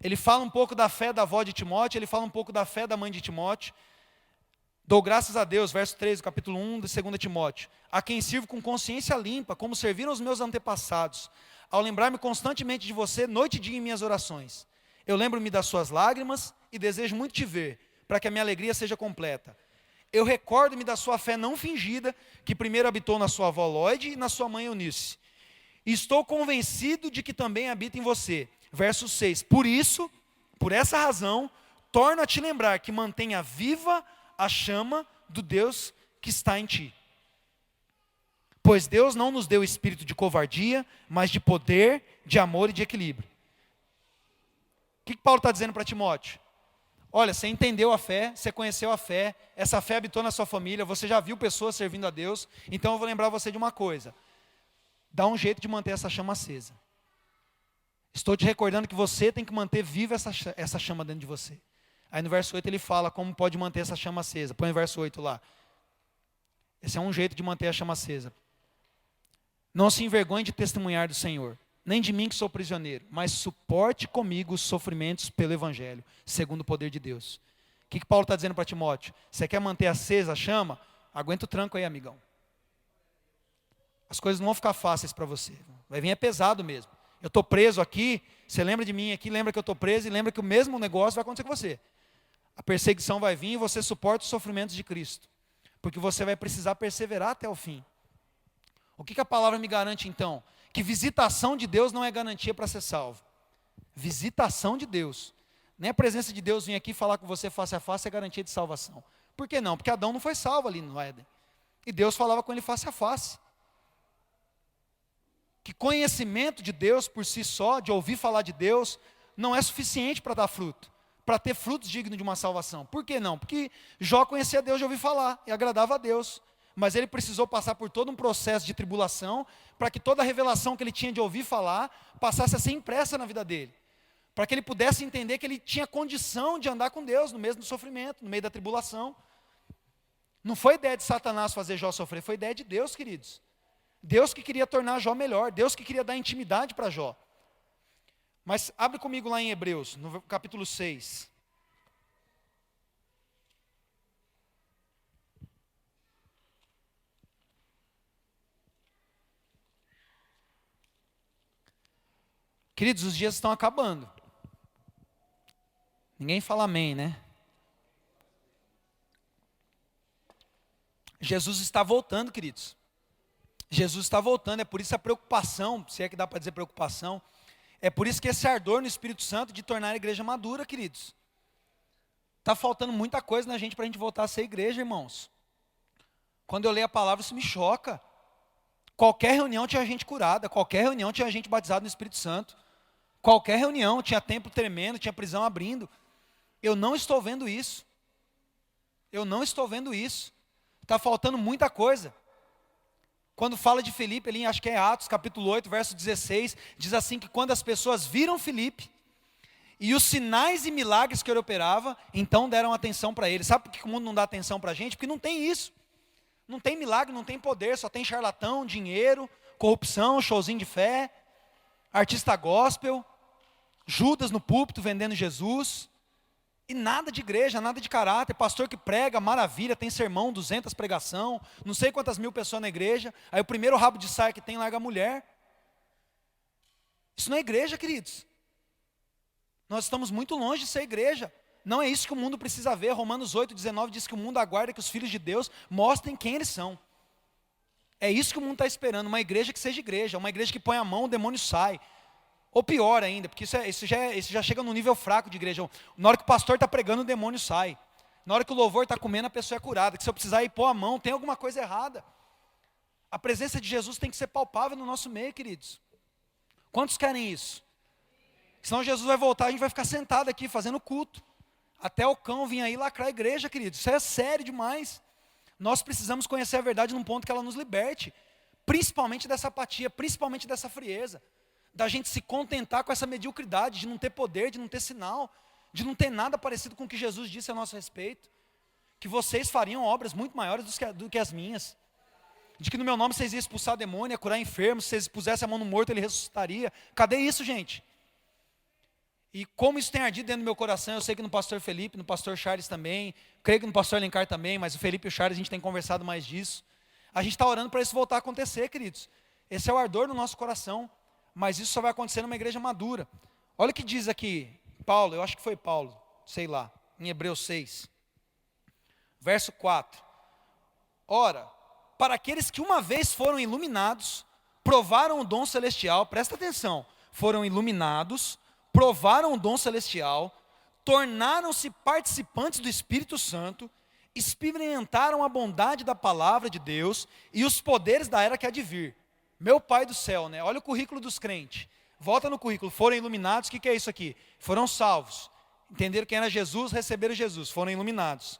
ele fala um pouco da fé da avó de Timóteo, ele fala um pouco da fé da mãe de Timóteo. Dou graças a Deus, verso 3 do capítulo 1 de 2 Timóteo, a quem sirvo com consciência limpa, como serviram os meus antepassados, ao lembrar-me constantemente de você, noite e dia em minhas orações. Eu lembro-me das suas lágrimas e desejo muito te ver, para que a minha alegria seja completa. Eu recordo-me da sua fé não fingida, que primeiro habitou na sua avó Lóide e na sua mãe Eunice. E estou convencido de que também habita em você. Verso 6. Por isso, por essa razão, torno a te lembrar que mantenha viva a chama do Deus que está em ti. Pois Deus não nos deu espírito de covardia, mas de poder, de amor e de equilíbrio. O que Paulo está dizendo para Timóteo? Olha, você entendeu a fé, você conheceu a fé, essa fé habitou na sua família, você já viu pessoas servindo a Deus, então eu vou lembrar você de uma coisa. Dá um jeito de manter essa chama acesa. Estou te recordando que você tem que manter viva essa chama dentro de você. Aí no verso 8 ele fala como pode manter essa chama acesa. Põe o verso 8 lá. Esse é um jeito de manter a chama acesa. Não se envergonhe de testemunhar do Senhor, nem de mim que sou prisioneiro, mas suporte comigo os sofrimentos pelo Evangelho, segundo o poder de Deus. O que Paulo está dizendo para Timóteo? Você quer manter acesa a chama? Aguenta o tranco aí, amigão. As coisas não vão ficar fáceis para você. Vai vir pesado mesmo. Eu estou preso aqui, você lembra de mim aqui, lembra que eu estou preso e lembra que o mesmo negócio vai acontecer com você. A perseguição vai vir e você suporta os sofrimentos de Cristo. Porque você vai precisar perseverar até o fim. O que a palavra me garante então? Que visitação de Deus não é garantia para ser salvo. Visitação de Deus. Nem a presença de Deus vir aqui falar com você face a face é garantia de salvação. Por que não? Porque Adão não foi salvo ali no Éden. E Deus falava com ele face a face. Que conhecimento de Deus por si só, de ouvir falar de Deus, não é suficiente para dar fruto, para ter frutos dignos de uma salvação. Por que não? Porque Jó conhecia Deus de ouvir falar e agradava a Deus, mas ele precisou passar por todo um processo de tribulação, para que toda a revelação que ele tinha de ouvir falar, passasse a ser impressa na vida dele, para que ele pudesse entender que ele tinha condição de andar com Deus no mesmo sofrimento, no meio da tribulação. Não foi ideia de Satanás fazer Jó sofrer, foi ideia de Deus, queridos. Deus que queria tornar Jó melhor, Deus que queria dar intimidade para Jó. Mas abre comigo lá em Hebreus, no capítulo 6. Queridos, os dias estão acabando. Ninguém fala amém, né? Jesus está voltando, queridos. Jesus está voltando, é por isso a preocupação, se é que dá para dizer preocupação, é por isso que esse ardor no Espírito Santo de tornar a igreja madura, queridos. Está faltando muita coisa na gente para a gente voltar a ser igreja, irmãos. Quando eu leio a palavra, isso me choca. Qualquer reunião tinha gente curada, qualquer reunião tinha gente batizada no Espírito Santo. Qualquer reunião, tinha templo tremendo, tinha prisão abrindo. Eu não estou vendo isso. Eu não estou vendo isso. Está faltando muita coisa. Quando fala de Filipe, ali, acho que é Atos, capítulo 8, verso 16, diz assim que quando as pessoas viram Filipe, e os sinais e milagres que ele operava, então deram atenção para ele. Sabe por que o mundo não dá atenção para a gente? Porque não tem isso. Não tem milagre, não tem poder, só tem charlatão, dinheiro, corrupção, showzinho de fé, artista gospel, Judas no púlpito vendendo Jesus, e nada de igreja, nada de caráter, pastor que prega, maravilha, tem sermão, 200 pregação, não sei quantas mil pessoas na igreja, aí o primeiro rabo de saia que tem larga a mulher. Isso não é igreja, queridos. Nós estamos muito longe de ser igreja. Não é isso que o mundo precisa ver. Romanos 8,19 diz que o mundo aguarda que os filhos de Deus mostrem quem eles são. É isso que o mundo está esperando, uma igreja que seja igreja, uma igreja que põe a mão, o demônio sai. Ou pior ainda, porque isso já chega num nível fraco de igreja. Na hora que o pastor está pregando, o demônio sai. Na hora que o louvor está comendo, a pessoa é curada. Que se eu precisar ir pôr a mão, tem alguma coisa errada. A presença de Jesus tem que ser palpável no nosso meio, queridos. Quantos querem isso? Senão Jesus vai voltar, a gente vai ficar sentado aqui fazendo culto. Até o cão vir aí lacrar a igreja, queridos. Isso é sério demais. Nós precisamos conhecer a verdade num ponto que ela nos liberte. Principalmente dessa apatia, principalmente dessa frieza. Da gente se contentar com essa mediocridade, de não ter poder, de não ter sinal, de não ter nada parecido com o que Jesus disse a nosso respeito. Que vocês fariam obras muito maiores do que as minhas. De que no meu nome vocês iam expulsar demônio, ia curar enfermos, se vocês pusessem a mão no morto, ele ressuscitaria. Cadê isso, gente? E como isso tem ardido dentro do meu coração, eu sei que no pastor Felipe, no pastor Charles também, creio que no pastor Alencar também, mas o Felipe e o Charles a gente tem conversado mais disso. A gente está orando para isso voltar a acontecer, queridos. Esse é o ardor no nosso coração. Mas isso só vai acontecer numa igreja madura. Olha o que diz aqui, Paulo, eu acho que foi Paulo, sei lá, em Hebreus 6, verso 4. Ora, para aqueles que uma vez foram iluminados, provaram o dom celestial, presta atenção, foram iluminados, provaram o dom celestial, tornaram-se participantes do Espírito Santo, experimentaram a bondade da palavra de Deus e os poderes da era que há de vir. Meu Pai do céu, né? Olha o currículo dos crentes. Volta no currículo. Foram iluminados, o que é isso aqui? Foram salvos. Entenderam quem era Jesus, receberam Jesus. Foram iluminados.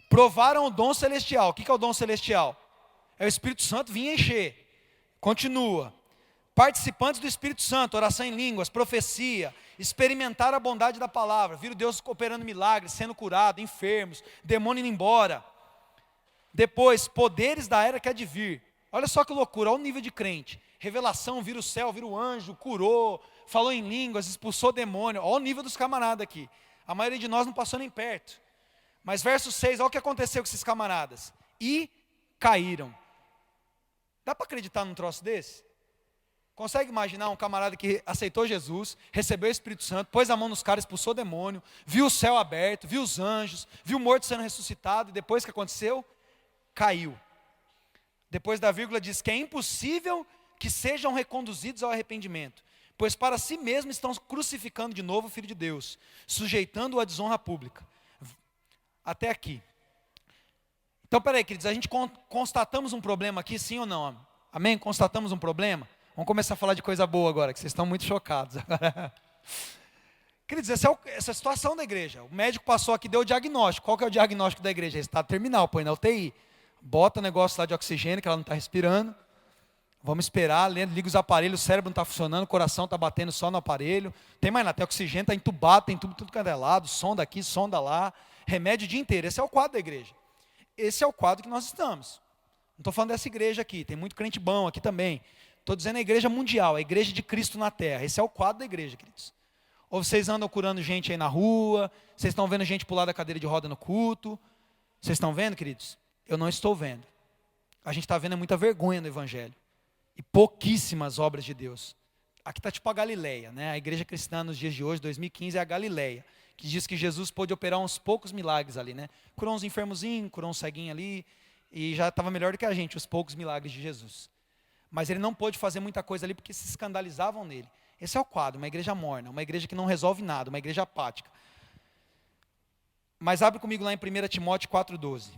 Provaram o dom celestial. O que é o dom celestial? É o Espírito Santo vir encher. Continua. Participantes do Espírito Santo, oração em línguas, profecia, experimentaram a bondade da palavra, viram Deus operando milagres, sendo curado, enfermos, demônio indo embora. Depois, poderes da era que há de vir. Olha só que loucura, olha o nível de crente. Revelação, vira o céu, vira o anjo, curou, falou em línguas, expulsou demônio. Olha o nível dos camaradas aqui. A maioria de nós não passou nem perto. Mas verso 6, olha o que aconteceu com esses camaradas. E caíram. Dá para acreditar num troço desse? Consegue imaginar um camarada que aceitou Jesus, recebeu o Espírito Santo, pôs a mão nos caras, expulsou demônio, viu o céu aberto, viu os anjos, viu o morto sendo ressuscitado, e depois o que aconteceu? Caiu. Depois da vírgula diz que é impossível que sejam reconduzidos ao arrependimento, pois para si mesmos estão crucificando de novo o Filho de Deus, sujeitando-o à desonra pública. Até aqui. Então, peraí, queridos, a gente constatamos um problema aqui, sim ou não? Amém? Constatamos um problema? Vamos começar a falar de coisa boa agora, que vocês estão muito chocados. Queridos, essa é a situação da igreja. O médico passou aqui, deu o diagnóstico. Qual que é o diagnóstico da igreja? Resultado terminal, põe na UTI. Bota o negócio lá de oxigênio, que ela não está respirando. Vamos esperar, liga os aparelhos, o cérebro não está funcionando, o coração está batendo só no aparelho. Tem mais nada, tem oxigênio, está entubado, tem tudo que é lado, sonda aqui, sonda lá, remédio o dia inteiro. Esse é o quadro da igreja. Esse é o quadro que nós estamos. Não estou falando dessa igreja aqui, tem muito crente bom aqui também. Estou dizendo a igreja mundial, a igreja de Cristo na terra. Esse é o quadro da igreja, queridos. Ou vocês andam curando gente aí na rua, vocês estão vendo gente pular da cadeira de roda no culto. Vocês estão vendo, queridos? Eu não estou vendo. A gente está vendo muita vergonha no evangelho. E pouquíssimas obras de Deus. Aqui está tipo a Galileia, né? A igreja cristã nos dias de hoje, 2015, é a Galileia, que diz que Jesus pôde operar uns poucos milagres ali, né? Curou uns enfermozinhos, curou um ceguinho ali, e já estava melhor do que a gente, os poucos milagres de Jesus. Mas ele não pôde fazer muita coisa ali porque se escandalizavam nele. Esse é o quadro, uma igreja morna, uma igreja que não resolve nada, uma igreja apática. Mas abre comigo lá em 1 Timóteo 4,12.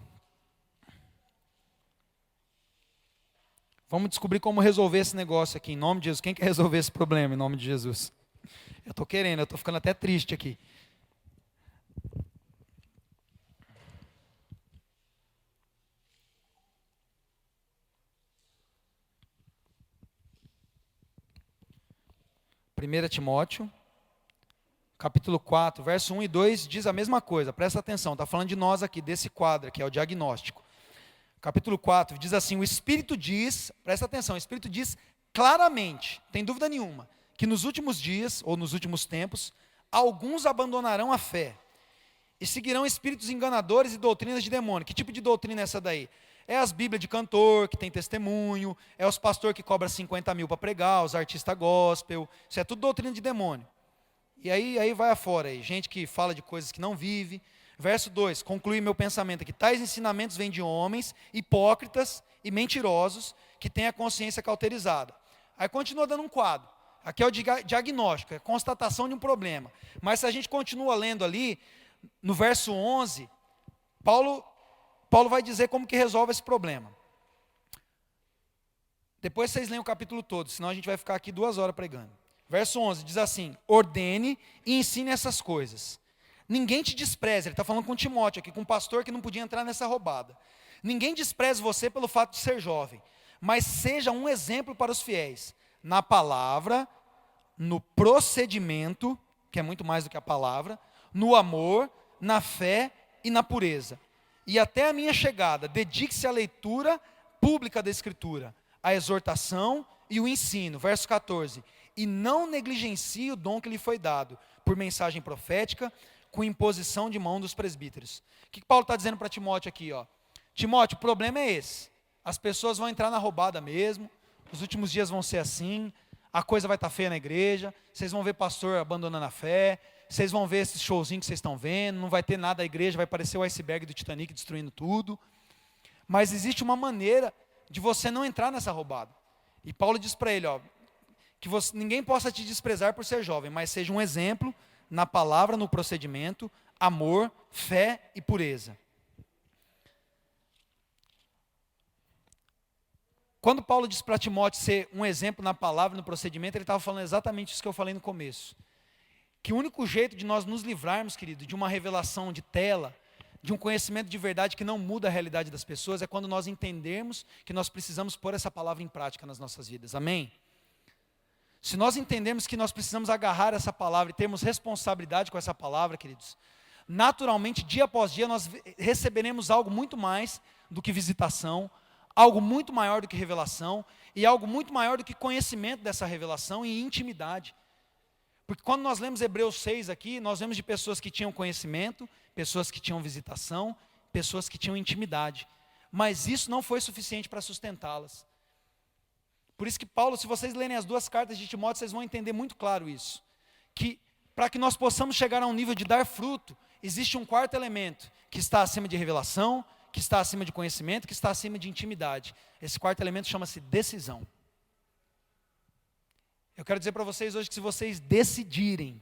Vamos descobrir como resolver esse negócio aqui, em nome de Jesus. Quem quer resolver esse problema, em nome de Jesus? Eu estou querendo, eu estou ficando até triste aqui. Primeira Timóteo, capítulo 4, verso 1 e 2, diz a mesma coisa. Presta atenção, está falando de nós aqui, desse quadro que é o diagnóstico. Capítulo 4, diz assim, o Espírito diz, presta atenção, o Espírito diz claramente, tem dúvida nenhuma, que nos últimos dias, ou nos últimos tempos, alguns abandonarão a fé, e seguirão espíritos enganadores e doutrinas de demônio. Que tipo de doutrina é essa daí? É as bíblias de cantor, que tem testemunho, é os pastores que cobram 50 mil para pregar, os artistas gospel, isso é tudo doutrina de demônio. E aí vai afora, aí, gente que fala de coisas que não vive. Verso 2, conclui meu pensamento aqui. Tais ensinamentos vêm de homens hipócritas e mentirosos que têm a consciência cauterizada. Aí continua dando um quadro. Aqui é o diagnóstico, é a constatação de um problema. Mas se a gente continua lendo ali, no verso 11, Paulo vai dizer como que resolve esse problema. Depois vocês leem o capítulo todo, senão a gente vai ficar aqui 2 horas pregando. Verso 11 diz assim, ordene e ensine essas coisas. Ninguém te despreze, ele está falando com Timóteo aqui, com um pastor que não podia entrar nessa roubada. Ninguém despreze você pelo fato de ser jovem, mas seja um exemplo para os fiéis, na palavra, no procedimento, que é muito mais do que a palavra, no amor, na fé e na pureza. E até a minha chegada, dedique-se à leitura pública da Escritura, à exortação e o ensino. Verso 14, e não negligencie o dom que lhe foi dado, por mensagem profética, com imposição de mão dos presbíteros. O que Paulo está dizendo para Timóteo aqui? Ó? Timóteo, o problema é esse. As pessoas vão entrar na roubada mesmo, os últimos dias vão ser assim, a coisa vai estar feia na igreja, vocês vão ver pastor abandonando a fé, vocês vão ver esses showzinhos que vocês estão vendo, não vai ter nada da igreja, vai parecer o iceberg do Titanic destruindo tudo. Mas existe uma maneira de você não entrar nessa roubada. E Paulo diz para ele, ó, que ninguém possa te desprezar por ser jovem, mas seja um exemplo na palavra, no procedimento, amor, fé e pureza. Quando Paulo diz para Timóteo ser um exemplo na palavra, no procedimento, ele estava falando exatamente isso que eu falei no começo. Que o único jeito de nós nos livrarmos, querido, de uma revelação de tela, de um conhecimento de verdade que não muda a realidade das pessoas, é quando nós entendermos que nós precisamos pôr essa palavra em prática nas nossas vidas. Amém? Se nós entendermos que nós precisamos agarrar essa palavra e termos responsabilidade com essa palavra, queridos, naturalmente, dia após dia, nós receberemos algo muito mais do que visitação, algo muito maior do que revelação, e algo muito maior do que conhecimento dessa revelação e intimidade. Porque quando nós lemos Hebreus 6 aqui, nós vemos de pessoas que tinham conhecimento, pessoas que tinham visitação, pessoas que tinham intimidade. Mas isso não foi suficiente para sustentá-las. Por isso que Paulo, se vocês lerem as 2 cartas de Timóteo, vocês vão entender muito claro isso. Que para que nós possamos chegar a um nível de dar fruto, existe um 4º elemento, que está acima de revelação, que está acima de conhecimento, que está acima de intimidade. Esse 4º elemento chama-se decisão. Eu quero dizer para vocês hoje que se vocês decidirem,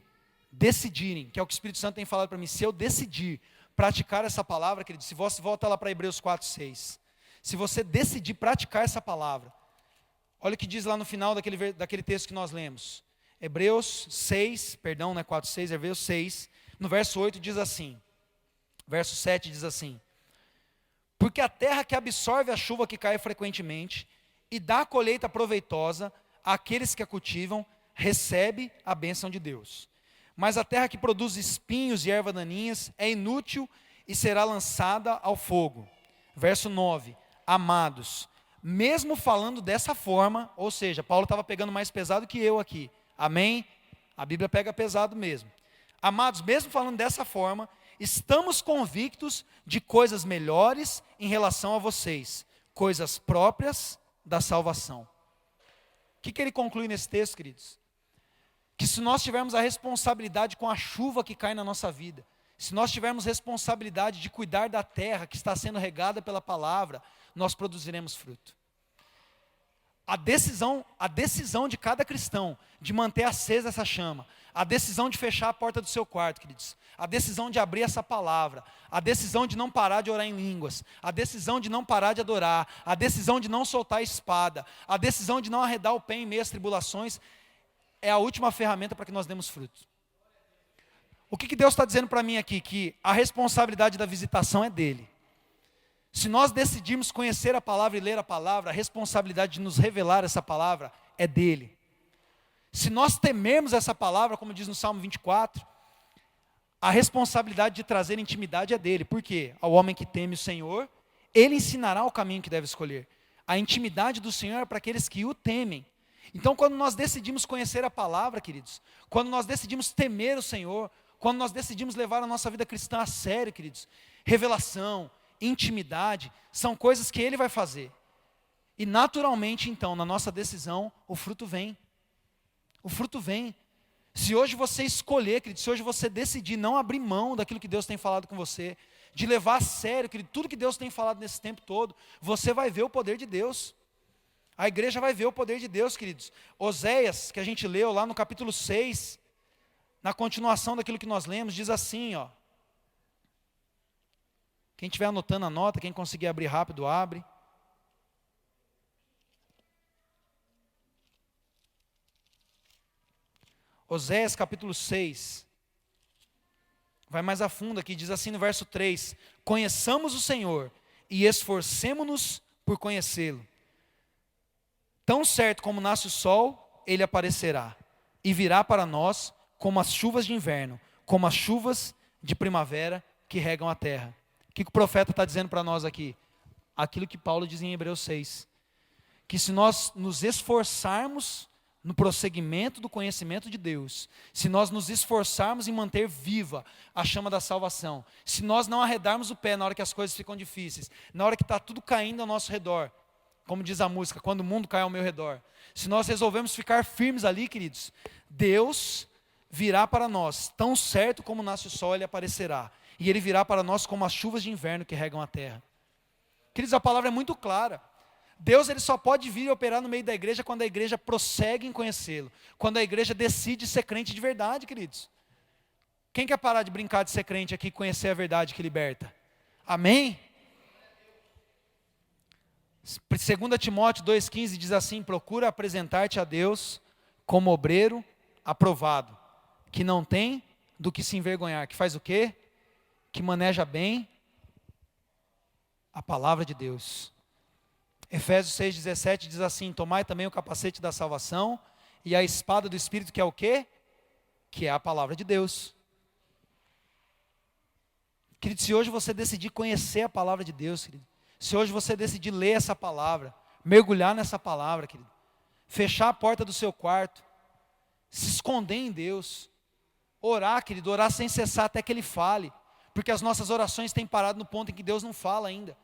que é o que o Espírito Santo tem falado para mim, se eu decidir praticar essa palavra, querido, se você volta lá para Hebreus 4:6, se você decidir praticar essa palavra, olha o que diz lá no final daquele texto que nós lemos. Hebreus 6, perdão, não é 4:6, é Hebreus 6, no verso 8 diz assim, verso 7 diz assim, porque a terra que absorve a chuva que cai frequentemente, e dá a colheita proveitosa àqueles que a cultivam, recebe a bênção de Deus. Mas a terra que produz espinhos e ervas daninhas é inútil e será lançada ao fogo. Verso 9, amados, mesmo falando dessa forma, ou seja, Paulo estava pegando mais pesado que eu aqui, amém? A Bíblia pega pesado mesmo. Amados, mesmo falando dessa forma, estamos convictos de coisas melhores em relação a vocês, coisas próprias da salvação. O que ele conclui nesse texto, queridos? Que se nós tivermos a responsabilidade com a chuva que cai na nossa vida, se nós tivermos responsabilidade de cuidar da terra que está sendo regada pela palavra, nós produziremos fruto. A decisão de cada cristão de manter acesa essa chama, a decisão de fechar a porta do seu quarto, queridos, a decisão de abrir essa palavra, a decisão de não parar de orar em línguas, a decisão de não parar de adorar, a decisão de não soltar a espada, a decisão de não arredar o pé em meio às tribulações, é a última ferramenta para que nós demos fruto. O que Deus está dizendo para mim aqui? Que a responsabilidade da visitação é dele. Se nós decidirmos conhecer a palavra e ler a palavra, a responsabilidade de nos revelar essa palavra é dele. Se nós temermos essa palavra, como diz no Salmo 24, a responsabilidade de trazer intimidade é dele. Por quê? Ao homem que teme o Senhor, ele ensinará o caminho que deve escolher. A intimidade do Senhor é para aqueles que o temem. Então, quando nós decidimos conhecer a palavra, queridos, quando nós decidimos temer o Senhor, quando nós decidimos levar a nossa vida cristã a sério, queridos, revelação, intimidade, são coisas que ele vai fazer. E naturalmente, então, na nossa decisão, o fruto vem. O fruto vem. Se hoje você escolher, querido, se hoje você decidir não abrir mão daquilo que Deus tem falado com você, de levar a sério, querido, tudo que Deus tem falado nesse tempo todo, você vai ver o poder de Deus. A igreja vai ver o poder de Deus, queridos. Oséias, que a gente leu lá no capítulo 6, na continuação daquilo que nós lemos, diz assim, ó. Quem estiver anotando, anota. Quem conseguir abrir rápido, abre. Oséias capítulo 6. Vai mais a fundo aqui, diz assim no verso 3. Conheçamos o Senhor e esforcemo-nos por conhecê-lo. Tão certo como nasce o sol, ele aparecerá. E virá para nós como as chuvas de inverno, como as chuvas de primavera que regam a terra. O que o profeta está dizendo para nós aqui? Aquilo que Paulo diz em Hebreus 6. Que se nós nos esforçarmos no prosseguimento do conhecimento de Deus, se nós nos esforçarmos em manter viva a chama da salvação, se nós não arredarmos o pé na hora que as coisas ficam difíceis, na hora que está tudo caindo ao nosso redor, como diz a música, quando o mundo cai ao meu redor, se nós resolvemos ficar firmes ali, queridos, Deus virá para nós, tão certo como nasce o sol, ele aparecerá. E ele virá para nós como as chuvas de inverno que regam a terra. Queridos, a palavra é muito clara. Deus ele só pode vir e operar no meio da igreja quando a igreja prossegue em conhecê-lo. Quando a igreja decide ser crente de verdade, queridos. Quem quer parar de brincar de ser crente aqui e conhecer a verdade que liberta? Amém? 2 Timóteo 2,15 diz assim, procura apresentar-te a Deus como obreiro aprovado, que não tem do que se envergonhar, que faz o quê? Que maneja bem a palavra de Deus. Efésios 6,17 diz assim, tomai também o capacete da salvação e a espada do Espírito, que é o quê? Que é a palavra de Deus. Querido, se hoje você decidir conhecer a palavra de Deus, querido, se hoje você decidir ler essa palavra, mergulhar nessa palavra, querido, fechar a porta do seu quarto, se esconder em Deus, orar, querido, orar sem cessar até que Ele fale, porque as nossas orações têm parado no ponto em que Deus não fala ainda.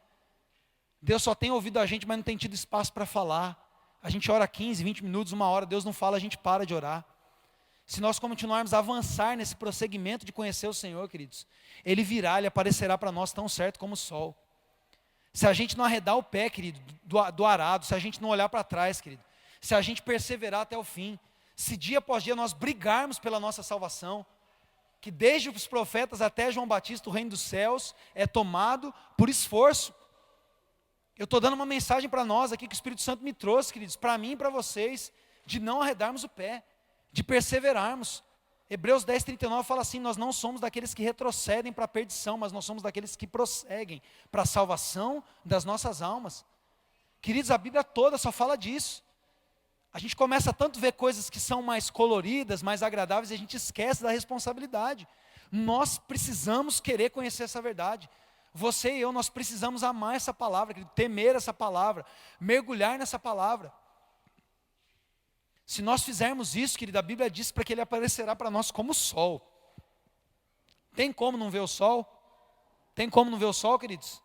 Deus só tem ouvido a gente, mas não tem tido espaço para falar. A gente ora 15, 20 minutos, 1 hora, Deus não fala, a gente para de orar. Se nós continuarmos a avançar nesse prosseguimento de conhecer o Senhor, queridos, Ele virá, Ele aparecerá para nós tão certo como o sol. Se a gente não arredar o pé, querido, do arado, se a gente não olhar para trás, querido, se a gente perseverar até o fim, se dia após dia nós brigarmos pela nossa salvação, que desde os profetas até João Batista, o reino dos céus é tomado por esforço. Eu estou dando uma mensagem para nós aqui que o Espírito Santo me trouxe, queridos, para mim e para vocês, de não arredarmos o pé, de perseverarmos. Hebreus 10:39 fala assim, nós não somos daqueles que retrocedem para a perdição, mas nós somos daqueles que prosseguem para a salvação das nossas almas. Queridos, a Bíblia toda só fala disso. A gente começa tanto a ver coisas que são mais coloridas, mais agradáveis, e a gente esquece da responsabilidade. Nós precisamos querer conhecer essa verdade. Você e eu, nós precisamos amar essa palavra, querido, temer essa palavra, mergulhar nessa palavra. Se nós fizermos isso, querido, a Bíblia diz para que ele aparecerá para nós como o sol. Tem como não ver o sol? Tem como não ver o sol, queridos?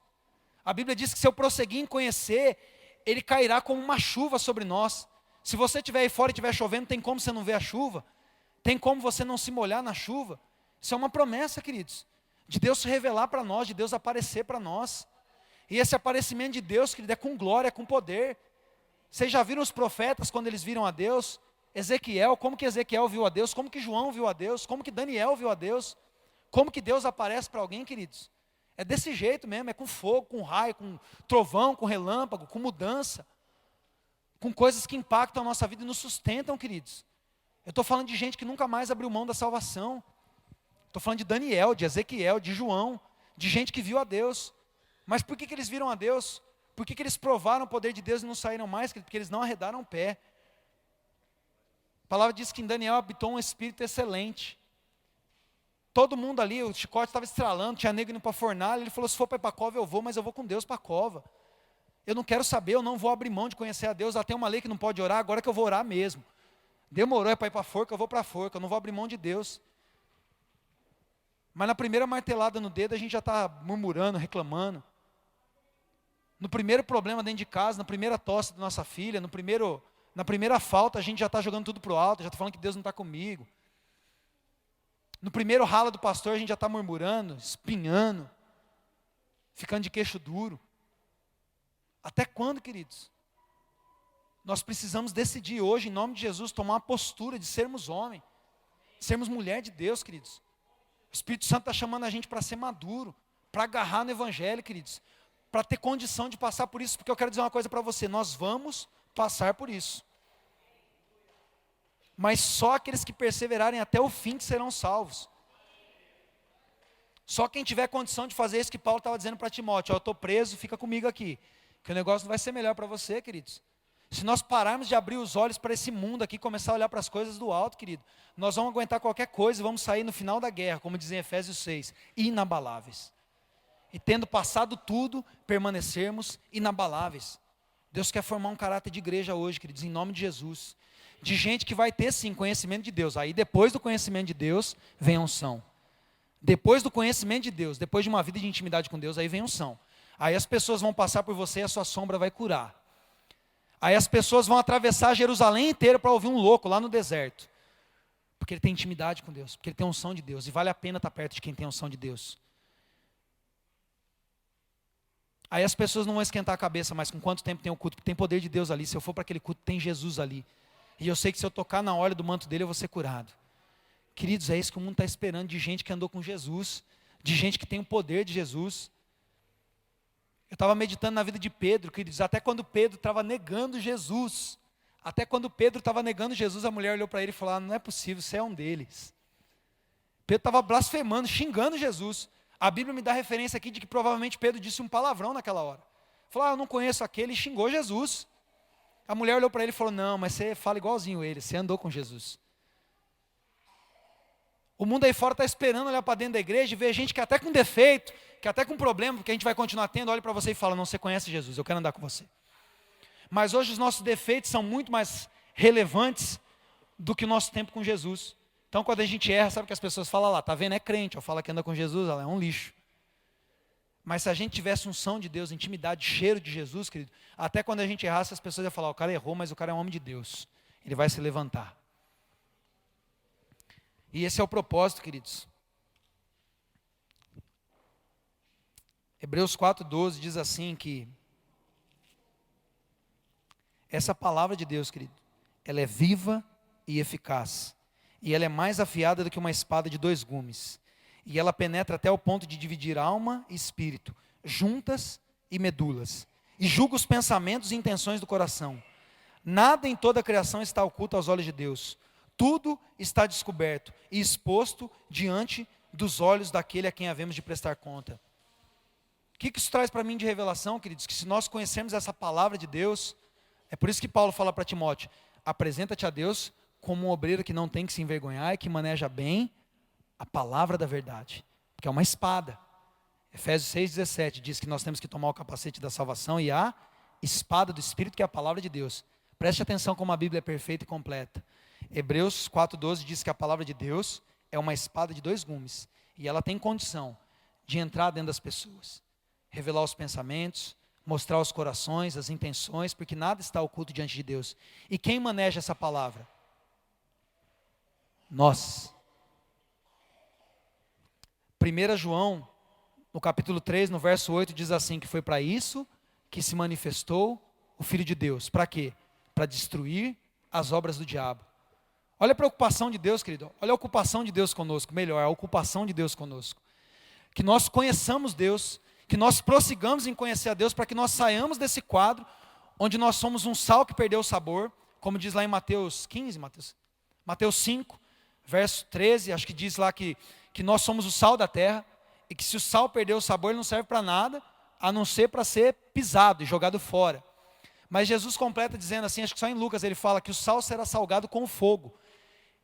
A Bíblia diz que se eu prosseguir em conhecer, ele cairá como uma chuva sobre nós. Se você estiver aí fora e estiver chovendo, tem como você não ver a chuva? Tem como você não se molhar na chuva? Isso é uma promessa, queridos, de Deus se revelar para nós, de Deus aparecer para nós. E esse aparecimento de Deus, querido, é com glória, é com poder. Vocês já viram os profetas quando eles viram a Deus? Ezequiel, como que Ezequiel viu a Deus? Como que João viu a Deus? Como que Daniel viu a Deus? Como que Deus aparece para alguém, queridos? É desse jeito mesmo, é com fogo, com raio, com trovão, com relâmpago, com mudança. Com coisas que impactam a nossa vida e nos sustentam, queridos. Eu estou falando de gente que nunca mais abriu mão da salvação. Estou falando de Daniel, de Ezequiel, de João, de gente que viu a Deus. Mas por que eles viram a Deus? Por que eles provaram o poder de Deus e não saíram mais? Porque eles não arredaram o pé. A palavra diz que em Daniel habitou um espírito excelente. Todo mundo ali, o chicote estava estralando, tinha negro indo para a fornalha. Ele falou, se for para ir para a cova eu vou, mas eu vou com Deus para a cova. Eu não quero saber, eu não vou abrir mão de conhecer a Deus. Tem uma lei que não pode orar, agora que eu vou orar mesmo. Demorou, é para ir para a forca, eu vou para a forca, eu não vou abrir mão de Deus. Mas na primeira martelada no dedo, a gente já está murmurando, reclamando. No primeiro problema dentro de casa, na primeira tosse da nossa filha, na primeira falta, a gente já está jogando tudo para o alto, já está falando que Deus não está comigo. No primeiro rala do pastor, a gente já está murmurando, espinhando, ficando de queixo duro. Até quando, queridos? Nós precisamos decidir hoje, em nome de Jesus, tomar uma postura de sermos homem, sermos mulher de Deus, queridos. O Espírito Santo está chamando a gente para ser maduro, para agarrar no Evangelho, queridos, para ter condição de passar por isso, porque eu quero dizer uma coisa para você, nós vamos passar por isso. Mas só aqueles que perseverarem até o fim que serão salvos. Só quem tiver condição de fazer isso que Paulo estava dizendo para Timóteo, eu estou preso, fica comigo aqui. Que o negócio não vai ser melhor para você, queridos. Se nós pararmos de abrir os olhos para esse mundo aqui, começar a olhar para as coisas do alto, querido, nós vamos aguentar qualquer coisa e vamos sair no final da guerra, como diz em Efésios 6, inabaláveis. E tendo passado tudo, permanecermos inabaláveis. Deus quer formar um caráter de igreja hoje, queridos, em nome de Jesus. De gente que vai ter sim conhecimento de Deus. Aí depois do conhecimento de Deus, vem a unção. Depois do conhecimento de Deus, depois de uma vida de intimidade com Deus, aí vem a unção. Aí as pessoas vão passar por você e a sua sombra vai curar. Aí as pessoas vão atravessar Jerusalém inteira para ouvir um louco lá no deserto. Porque ele tem intimidade com Deus, porque ele tem unção de Deus. E vale a pena estar perto de quem tem unção de Deus. Aí as pessoas não vão esquentar a cabeça, mas com quanto tempo tem o culto? Porque tem poder de Deus ali. Se eu for para aquele culto, tem Jesus ali. E eu sei que se eu tocar na orla do manto dele, eu vou ser curado. Queridos, é isso que o mundo está esperando de gente que andou com Jesus. De gente que tem o poder de Jesus. Eu estava meditando na vida de Pedro, queridos, até quando Pedro estava negando Jesus. Até quando Pedro estava negando Jesus, a mulher olhou para ele e falou, não é possível, você é um deles. Pedro estava blasfemando, xingando Jesus. A Bíblia me dá referência aqui de que provavelmente Pedro disse um palavrão naquela hora. Falou, eu não conheço aquele, e xingou Jesus. A mulher olhou para ele e falou, não, mas você fala igualzinho ele, você andou com Jesus. O mundo aí fora está esperando olhar para dentro da igreja e ver gente que até com defeito, que até com problema, que a gente vai continuar tendo, olha para você e fala, não, você conhece Jesus, eu quero andar com você. Mas hoje os nossos defeitos são muito mais relevantes do que o nosso tempo com Jesus. Então quando a gente erra, sabe o que as pessoas falam lá, tá vendo, é crente, eu falo que anda com Jesus, ela é um lixo. Mas se a gente tivesse unção de Deus, intimidade, cheiro de Jesus, querido, até quando a gente errasse, as pessoas iam falar, o cara errou, mas o cara é um homem de Deus, ele vai se levantar. E esse é o propósito, queridos. Hebreus 4:12 diz assim que essa palavra de Deus, querido, ela é viva e eficaz. E ela é mais afiada do que uma espada de 2 gumes. E ela penetra até o ponto de dividir alma e espírito, juntas e medulas. E julga os pensamentos e intenções do coração. Nada em toda a criação está oculto aos olhos de Deus. Tudo está descoberto e exposto diante dos olhos daquele a quem havemos de prestar conta. que isso traz para mim de revelação, queridos? Que se nós conhecermos essa palavra de Deus, é por isso que Paulo fala para Timóteo, apresenta-te a Deus como um obreiro que não tem que se envergonhar e que maneja bem a palavra da verdade, que é uma espada. Efésios 6,17 diz que nós temos que tomar o capacete da salvação e a espada do Espírito, que é a palavra de Deus. Preste atenção como a Bíblia é perfeita e completa. Hebreus 4,12 diz que a palavra de Deus é uma espada de 2 gumes, e ela tem condição de entrar dentro das pessoas, revelar os pensamentos, mostrar os corações, as intenções, porque nada está oculto diante de Deus. E quem maneja essa palavra? Nós. 1 João, no capítulo 3, no verso 8, diz assim, que foi para isso que se manifestou o Filho de Deus. Para quê? Para destruir as obras do diabo. Olha a preocupação de Deus, querido. Olha a ocupação de Deus conosco. Melhor, a ocupação de Deus conosco. Que nós conheçamos Deus, que nós prossigamos em conhecer a Deus, para que nós saiamos desse quadro, onde nós somos um sal que perdeu o sabor, como diz lá em Mateus 15, Mateus 5, verso 13, acho que diz lá que nós somos o sal da terra, e que se o sal perder o sabor, ele não serve para nada, a não ser para ser pisado e jogado fora. Mas Jesus completa dizendo assim, acho que só em Lucas ele fala que o sal será salgado com o fogo.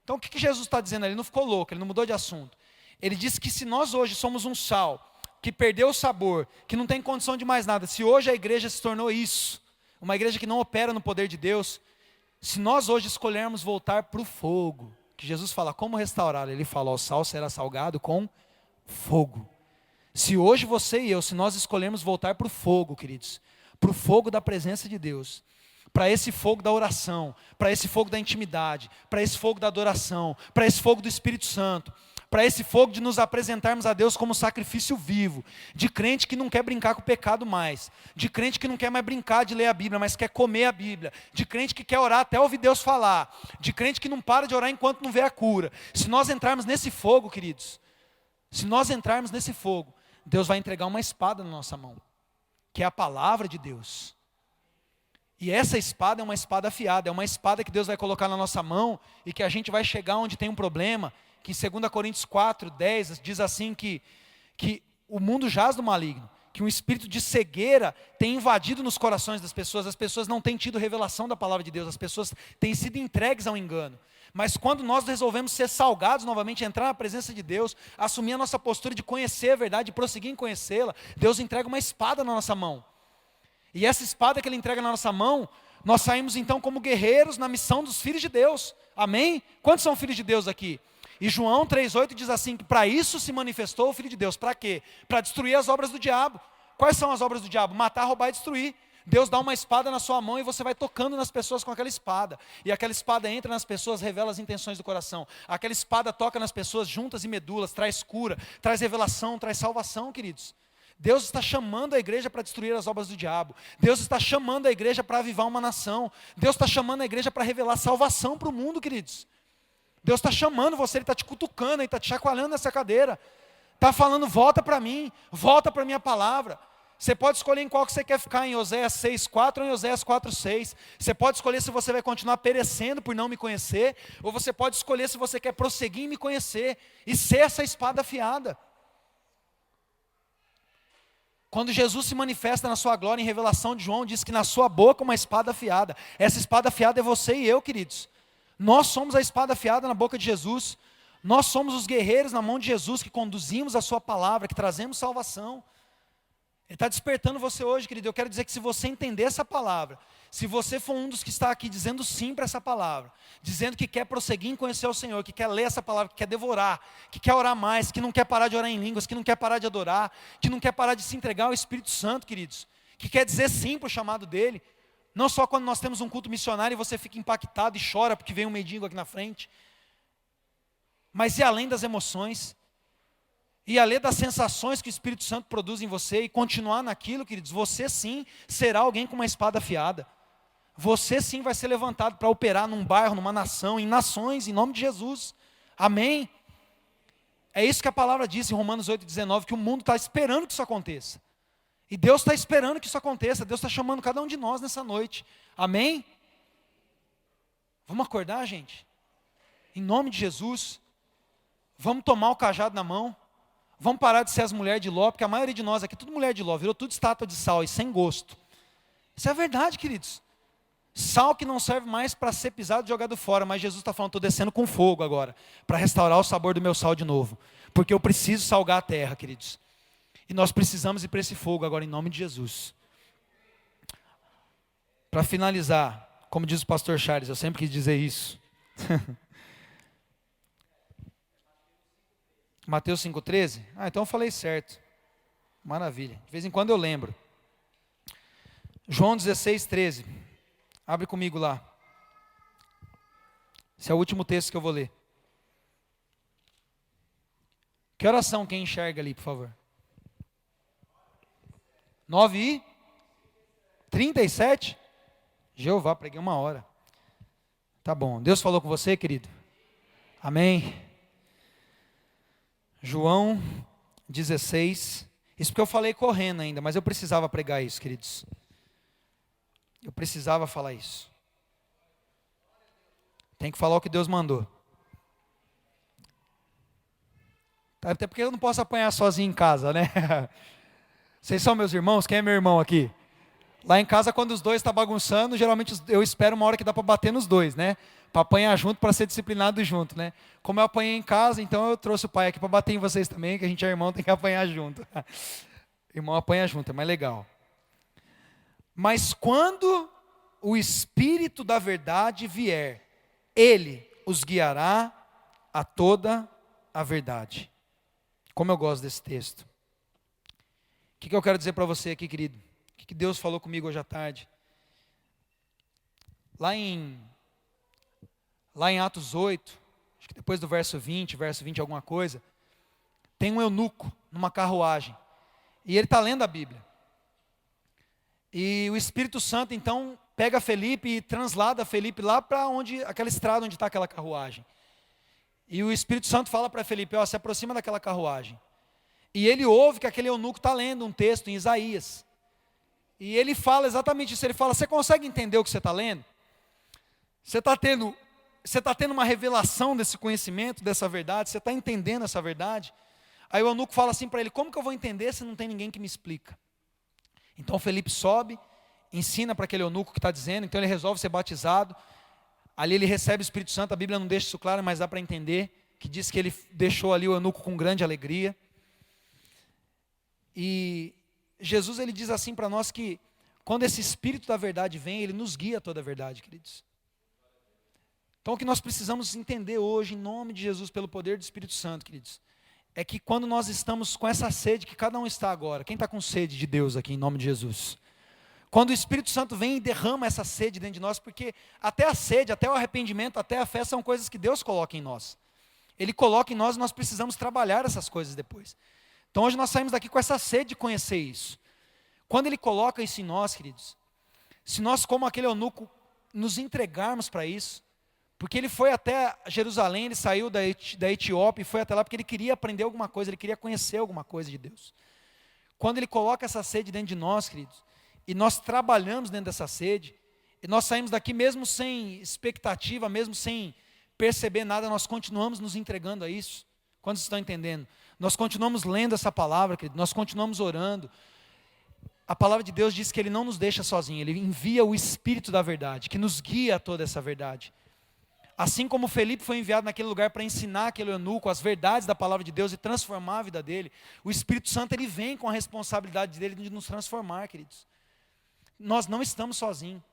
Então o que Jesus está dizendo ali? Ele não ficou louco, ele não mudou de assunto. Ele disse que se nós hoje somos um sal que perdeu o sabor, que não tem condição de mais nada, se hoje a igreja se tornou isso, uma igreja que não opera no poder de Deus, se nós hoje escolhermos voltar para o fogo, que Jesus fala, como restaurar? Ele fala, o sal será salgado com fogo. Se hoje você e eu, se nós escolhermos voltar para o fogo, queridos, para o fogo da presença de Deus, para esse fogo da oração, para esse fogo da intimidade, para esse fogo da adoração, para esse fogo do Espírito Santo, para esse fogo de nos apresentarmos a Deus como sacrifício vivo, de crente que não quer brincar com o pecado mais, de crente que não quer mais brincar de ler a Bíblia, mas quer comer a Bíblia, de crente que quer orar até ouvir Deus falar, de crente que não para de orar enquanto não vê a cura. Se nós entrarmos nesse fogo, queridos, se nós entrarmos nesse fogo, Deus vai entregar uma espada na nossa mão, que é a palavra de Deus. E essa espada é uma espada afiada, é uma espada que Deus vai colocar na nossa mão e que a gente vai chegar onde tem um problema, que em 2 Coríntios 4, 10 diz assim que o mundo jaz do maligno, que um espírito de cegueira tem invadido nos corações das pessoas, as pessoas não têm tido revelação da palavra de Deus, as pessoas têm sido entregues ao engano. Mas quando nós resolvemos ser salgados novamente, entrar na presença de Deus, assumir a nossa postura de conhecer a verdade, prosseguir em conhecê-la, Deus entrega uma espada na nossa mão. E essa espada que Ele entrega na nossa mão, nós saímos então como guerreiros na missão dos filhos de Deus. Amém? Quantos são filhos de Deus aqui? E João 3,8 diz assim, que para isso se manifestou o Filho de Deus. Para quê? Para destruir as obras do diabo. Quais são as obras do diabo? Matar, roubar e destruir. Deus dá uma espada na sua mão e você vai tocando nas pessoas com aquela espada. E aquela espada entra nas pessoas, revela as intenções do coração. Aquela espada toca nas pessoas juntas e medulas, traz cura, traz revelação, traz salvação, queridos. Deus está chamando a igreja para destruir as obras do diabo. Deus está chamando a igreja para avivar uma nação. Deus está chamando a igreja para revelar salvação para o mundo, queridos. Deus está chamando você, Ele está te cutucando, Ele está te chacoalhando nessa cadeira. Está falando, volta para mim, volta para a minha palavra. Você pode escolher em qual que você quer ficar, em Oséias 6,4 ou em Oséias 4,6. Você pode escolher se você vai continuar perecendo por não me conhecer, ou você pode escolher se você quer prosseguir em me conhecer e ser essa espada afiada. Quando Jesus se manifesta na sua glória em revelação de João, diz que na sua boca uma espada afiada. Essa espada afiada é você e eu, queridos. Nós somos a espada afiada na boca de Jesus. Nós somos os guerreiros na mão de Jesus que conduzimos a sua palavra, que trazemos salvação. Ele está despertando você hoje, querido. Eu quero dizer que se você entender essa palavra, se você for um dos que está aqui dizendo sim para essa palavra, dizendo que quer prosseguir em conhecer o Senhor, que quer ler essa palavra, que quer devorar, que quer orar mais, que não quer parar de orar em línguas, que não quer parar de adorar, que não quer parar de se entregar ao Espírito Santo, queridos, que quer dizer sim para o chamado dele, não só quando nós temos um culto missionário e você fica impactado e chora porque vem um mendigo aqui na frente, mas ir além das emoções, e além das sensações que o Espírito Santo produz em você e continuar naquilo, queridos, você sim será alguém com uma espada afiada. Você sim vai ser levantado para operar num bairro, numa nação, em nações, em nome de Jesus. Amém? É isso que a palavra diz em Romanos 8,19, que o mundo está esperando que isso aconteça. E Deus está esperando que isso aconteça. Deus está chamando cada um de nós nessa noite. Amém? Vamos acordar, gente? Em nome de Jesus. Vamos tomar o cajado na mão. Vamos parar de ser as mulheres de Ló, porque a maioria de nós aqui, tudo mulher de Ló, virou tudo estátua de sal e sem gosto. Isso é verdade, queridos. Sal que não serve mais para ser pisado e jogado fora, mas Jesus está falando, estou descendo com fogo agora, para restaurar o sabor do meu sal de novo. Porque eu preciso salgar a terra, queridos. E nós precisamos ir para esse fogo agora, em nome de Jesus. Para finalizar, como diz o pastor Charles, eu sempre quis dizer isso. Mateus 5,13? Então eu falei certo. Maravilha. De vez em quando eu lembro. João 16,13. Abre comigo lá. Esse é o último texto que eu vou ler. Que oração quem enxerga ali, por favor? 9:37? Jeová, preguei 1 hora. Tá bom. Deus falou com você, querido? Amém. João 16. Isso porque eu falei correndo ainda, mas eu precisava pregar isso, queridos. Eu precisava falar isso. Tem que falar o que Deus mandou. Até porque eu não posso apanhar sozinho em casa, né? Vocês são meus irmãos? Quem é meu irmão aqui? Lá em casa, quando os dois estão bagunçando, geralmente eu espero uma hora que dá para bater nos dois, né? Para apanhar junto, para ser disciplinado junto, né? Como eu apanhei em casa, então eu trouxe o pai aqui para bater em vocês também, que a gente é irmão, tem que apanhar junto. Irmão apanha junto, é mais legal. Mas quando o Espírito da verdade vier, Ele os guiará a toda a verdade. Como eu gosto desse texto. O que eu quero dizer para você aqui, querido? O que Deus falou comigo hoje à tarde? Lá em Atos 8, acho que depois do verso 20 alguma coisa, tem um eunuco numa carruagem. E ele está lendo a Bíblia. E o Espírito Santo, então, pega Felipe e translada Felipe lá para aquela estrada onde está aquela carruagem. E o Espírito Santo fala para Felipe, se aproxima daquela carruagem. E ele ouve que aquele eunuco está lendo um texto em Isaías. E ele fala exatamente isso. Ele fala, você consegue entender o que você está lendo? Você está tendo uma revelação desse conhecimento, dessa verdade? Você está entendendo essa verdade? Aí o eunuco fala assim para ele, como que eu vou entender se não tem ninguém que me explica? Então Felipe sobe, ensina para aquele eunuco que está dizendo, então ele resolve ser batizado. Ali ele recebe o Espírito Santo, a Bíblia não deixa isso claro, mas dá para entender, que diz que ele deixou ali o eunuco com grande alegria. E Jesus, ele diz assim para nós que, quando esse Espírito da verdade vem, ele nos guia a toda a verdade, queridos. Então o que nós precisamos entender hoje, em nome de Jesus, pelo poder do Espírito Santo, queridos, é que quando nós estamos com essa sede, que cada um está agora, quem está com sede de Deus aqui, em nome de Jesus? Quando o Espírito Santo vem e derrama essa sede dentro de nós, porque até a sede, até o arrependimento, até a fé são coisas que Deus coloca em nós. Ele coloca em nós e nós precisamos trabalhar essas coisas depois. Então hoje nós saímos daqui com essa sede de conhecer isso. Quando Ele coloca isso em nós, queridos, se nós, como aquele eunuco, nos entregarmos para isso, porque ele foi até Jerusalém, ele saiu da Etiópia e foi até lá porque ele queria aprender alguma coisa, ele queria conhecer alguma coisa de Deus. Quando Ele coloca essa sede dentro de nós, queridos, e nós trabalhamos dentro dessa sede, e nós saímos daqui mesmo sem expectativa, mesmo sem perceber nada, nós continuamos nos entregando a isso. Quantos estão entendendo? Nós continuamos lendo essa palavra, querido, nós continuamos orando. A palavra de Deus diz que Ele não nos deixa sozinhos, Ele envia o Espírito da verdade, que nos guia a toda essa verdade. Assim como Felipe foi enviado naquele lugar para ensinar aquele eunuco as verdades da palavra de Deus e transformar a vida dele, o Espírito Santo, ele vem com a responsabilidade dele de nos transformar, queridos. Nós não estamos sozinhos.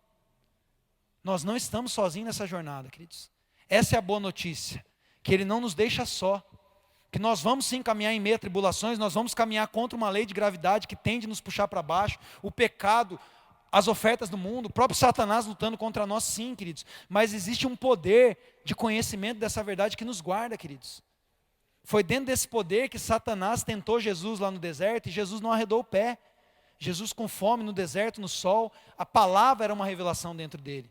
Nós não estamos sozinhos nessa jornada, queridos. Essa é a boa notícia, que Ele não nos deixa só. Que nós vamos sim caminhar em meio a tribulações, nós vamos caminhar contra uma lei de gravidade que tende a nos puxar para baixo, o pecado, as ofertas do mundo, o próprio Satanás lutando contra nós, sim, queridos. Mas existe um poder de conhecimento dessa verdade que nos guarda, queridos. Foi dentro desse poder que Satanás tentou Jesus lá no deserto e Jesus não arredou o pé. Jesus com fome no deserto, no sol, a palavra era uma revelação dentro dele.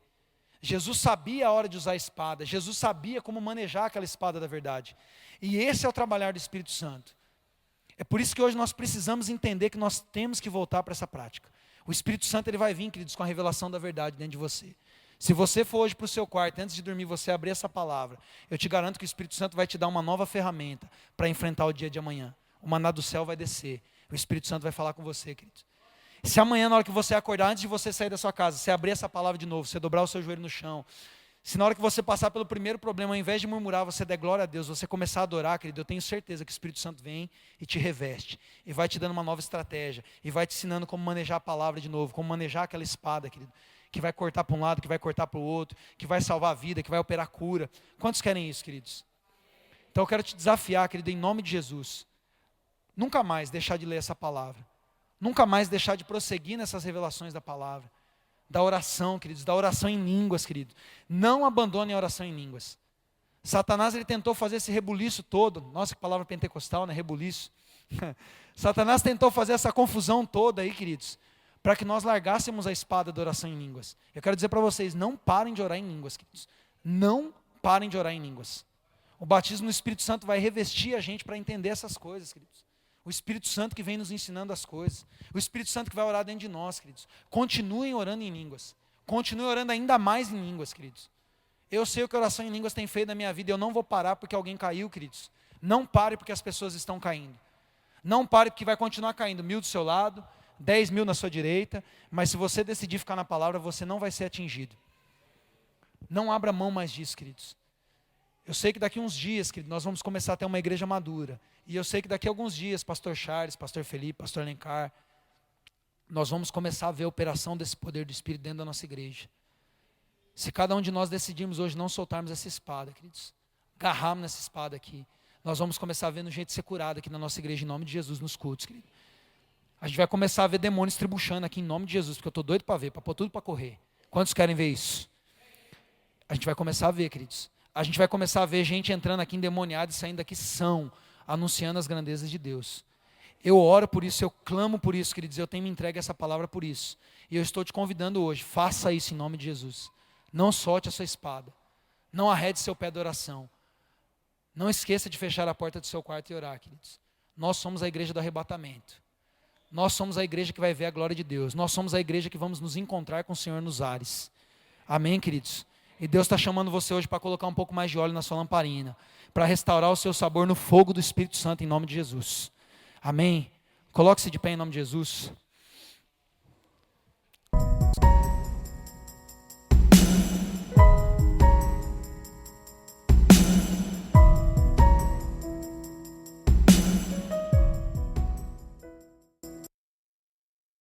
Jesus sabia a hora de usar a espada, Jesus sabia como manejar aquela espada da verdade. E esse é o trabalhar do Espírito Santo. É por isso que hoje nós precisamos entender que nós temos que voltar para essa prática. O Espírito Santo, ele vai vir, queridos, com a revelação da verdade dentro de você. Se você for hoje para o seu quarto, antes de dormir, você abrir essa palavra, eu te garanto que o Espírito Santo vai te dar uma nova ferramenta para enfrentar o dia de amanhã. o maná do céu vai descer. O Espírito Santo vai falar com você, queridos. Se amanhã, na hora que você acordar, antes de você sair da sua casa, você abrir essa palavra de novo, você dobrar o seu joelho no chão, se na hora que você passar pelo primeiro problema, ao invés de murmurar, você der glória a Deus, você começar a adorar, querido, eu tenho certeza que o Espírito Santo vem e te reveste, e vai te dando uma nova estratégia, e vai te ensinando como manejar a palavra de novo, como manejar aquela espada, querido, que vai cortar para um lado, que vai cortar para o outro, que vai salvar a vida, que vai operar cura. Quantos querem isso, queridos? Então eu quero te desafiar, querido, em nome de Jesus, nunca mais deixar de ler essa palavra, nunca mais deixar de prosseguir nessas revelações da palavra, da oração, queridos, da oração em línguas, queridos. Não abandone a oração em línguas. Satanás, ele tentou fazer esse rebuliço todo. Nossa, que palavra pentecostal, né? Rebuliço. Satanás tentou fazer essa confusão toda aí, queridos, para que nós largássemos a espada da oração em línguas. Eu quero dizer para vocês, não parem de orar em línguas, queridos. Não parem de orar em línguas. O batismo no Espírito Santo vai revestir a gente para entender essas coisas, queridos. O Espírito Santo que vem nos ensinando as coisas. O Espírito Santo que vai orar dentro de nós, queridos. Continuem orando em línguas. Continuem orando ainda mais em línguas, queridos. Eu sei o que a oração em línguas tem feito na minha vida. Eu não vou parar porque alguém caiu, queridos. Não pare porque as pessoas estão caindo. Não pare porque vai continuar caindo. 1000 do seu lado, 10.000 na sua direita. Mas se você decidir ficar na palavra, você não vai ser atingido. Não abra mão mais disso, queridos. Eu sei que daqui a uns dias, querido, nós vamos começar a ter uma igreja madura. E eu sei que daqui a alguns dias, pastor Charles, pastor Felipe, pastor Alencar, nós vamos começar a ver a operação desse poder do Espírito dentro da nossa igreja. Se cada um de nós decidirmos hoje não soltarmos essa espada, queridos, agarrarmos nessa espada aqui, nós vamos começar a ver no jeito de ser curado aqui na nossa igreja, em nome de Jesus, nos cultos, querido. A gente vai começar a ver demônios tribuchando aqui em nome de Jesus, porque eu estou doido para ver, para pôr tudo para correr. Quantos querem ver isso? A gente vai começar a ver, queridos. A gente vai começar a ver gente entrando aqui endemoniada e saindo daqui são, anunciando as grandezas de Deus. Eu oro por isso, eu clamo por isso, queridos, eu tenho me entregue essa palavra por isso. E eu estou te convidando hoje, faça isso em nome de Jesus. Não solte a sua espada. Não arrede seu pé de oração. Não esqueça de fechar a porta do seu quarto e orar, queridos. Nós somos a igreja do arrebatamento. Nós somos a igreja que vai ver a glória de Deus. Nós somos a igreja que vamos nos encontrar com o Senhor nos ares. Amém, queridos? E Deus está chamando você hoje para colocar um pouco mais de óleo na sua lamparina, para restaurar o seu sabor no fogo do Espírito Santo, em nome de Jesus. Amém? Coloque-se de pé em nome de Jesus.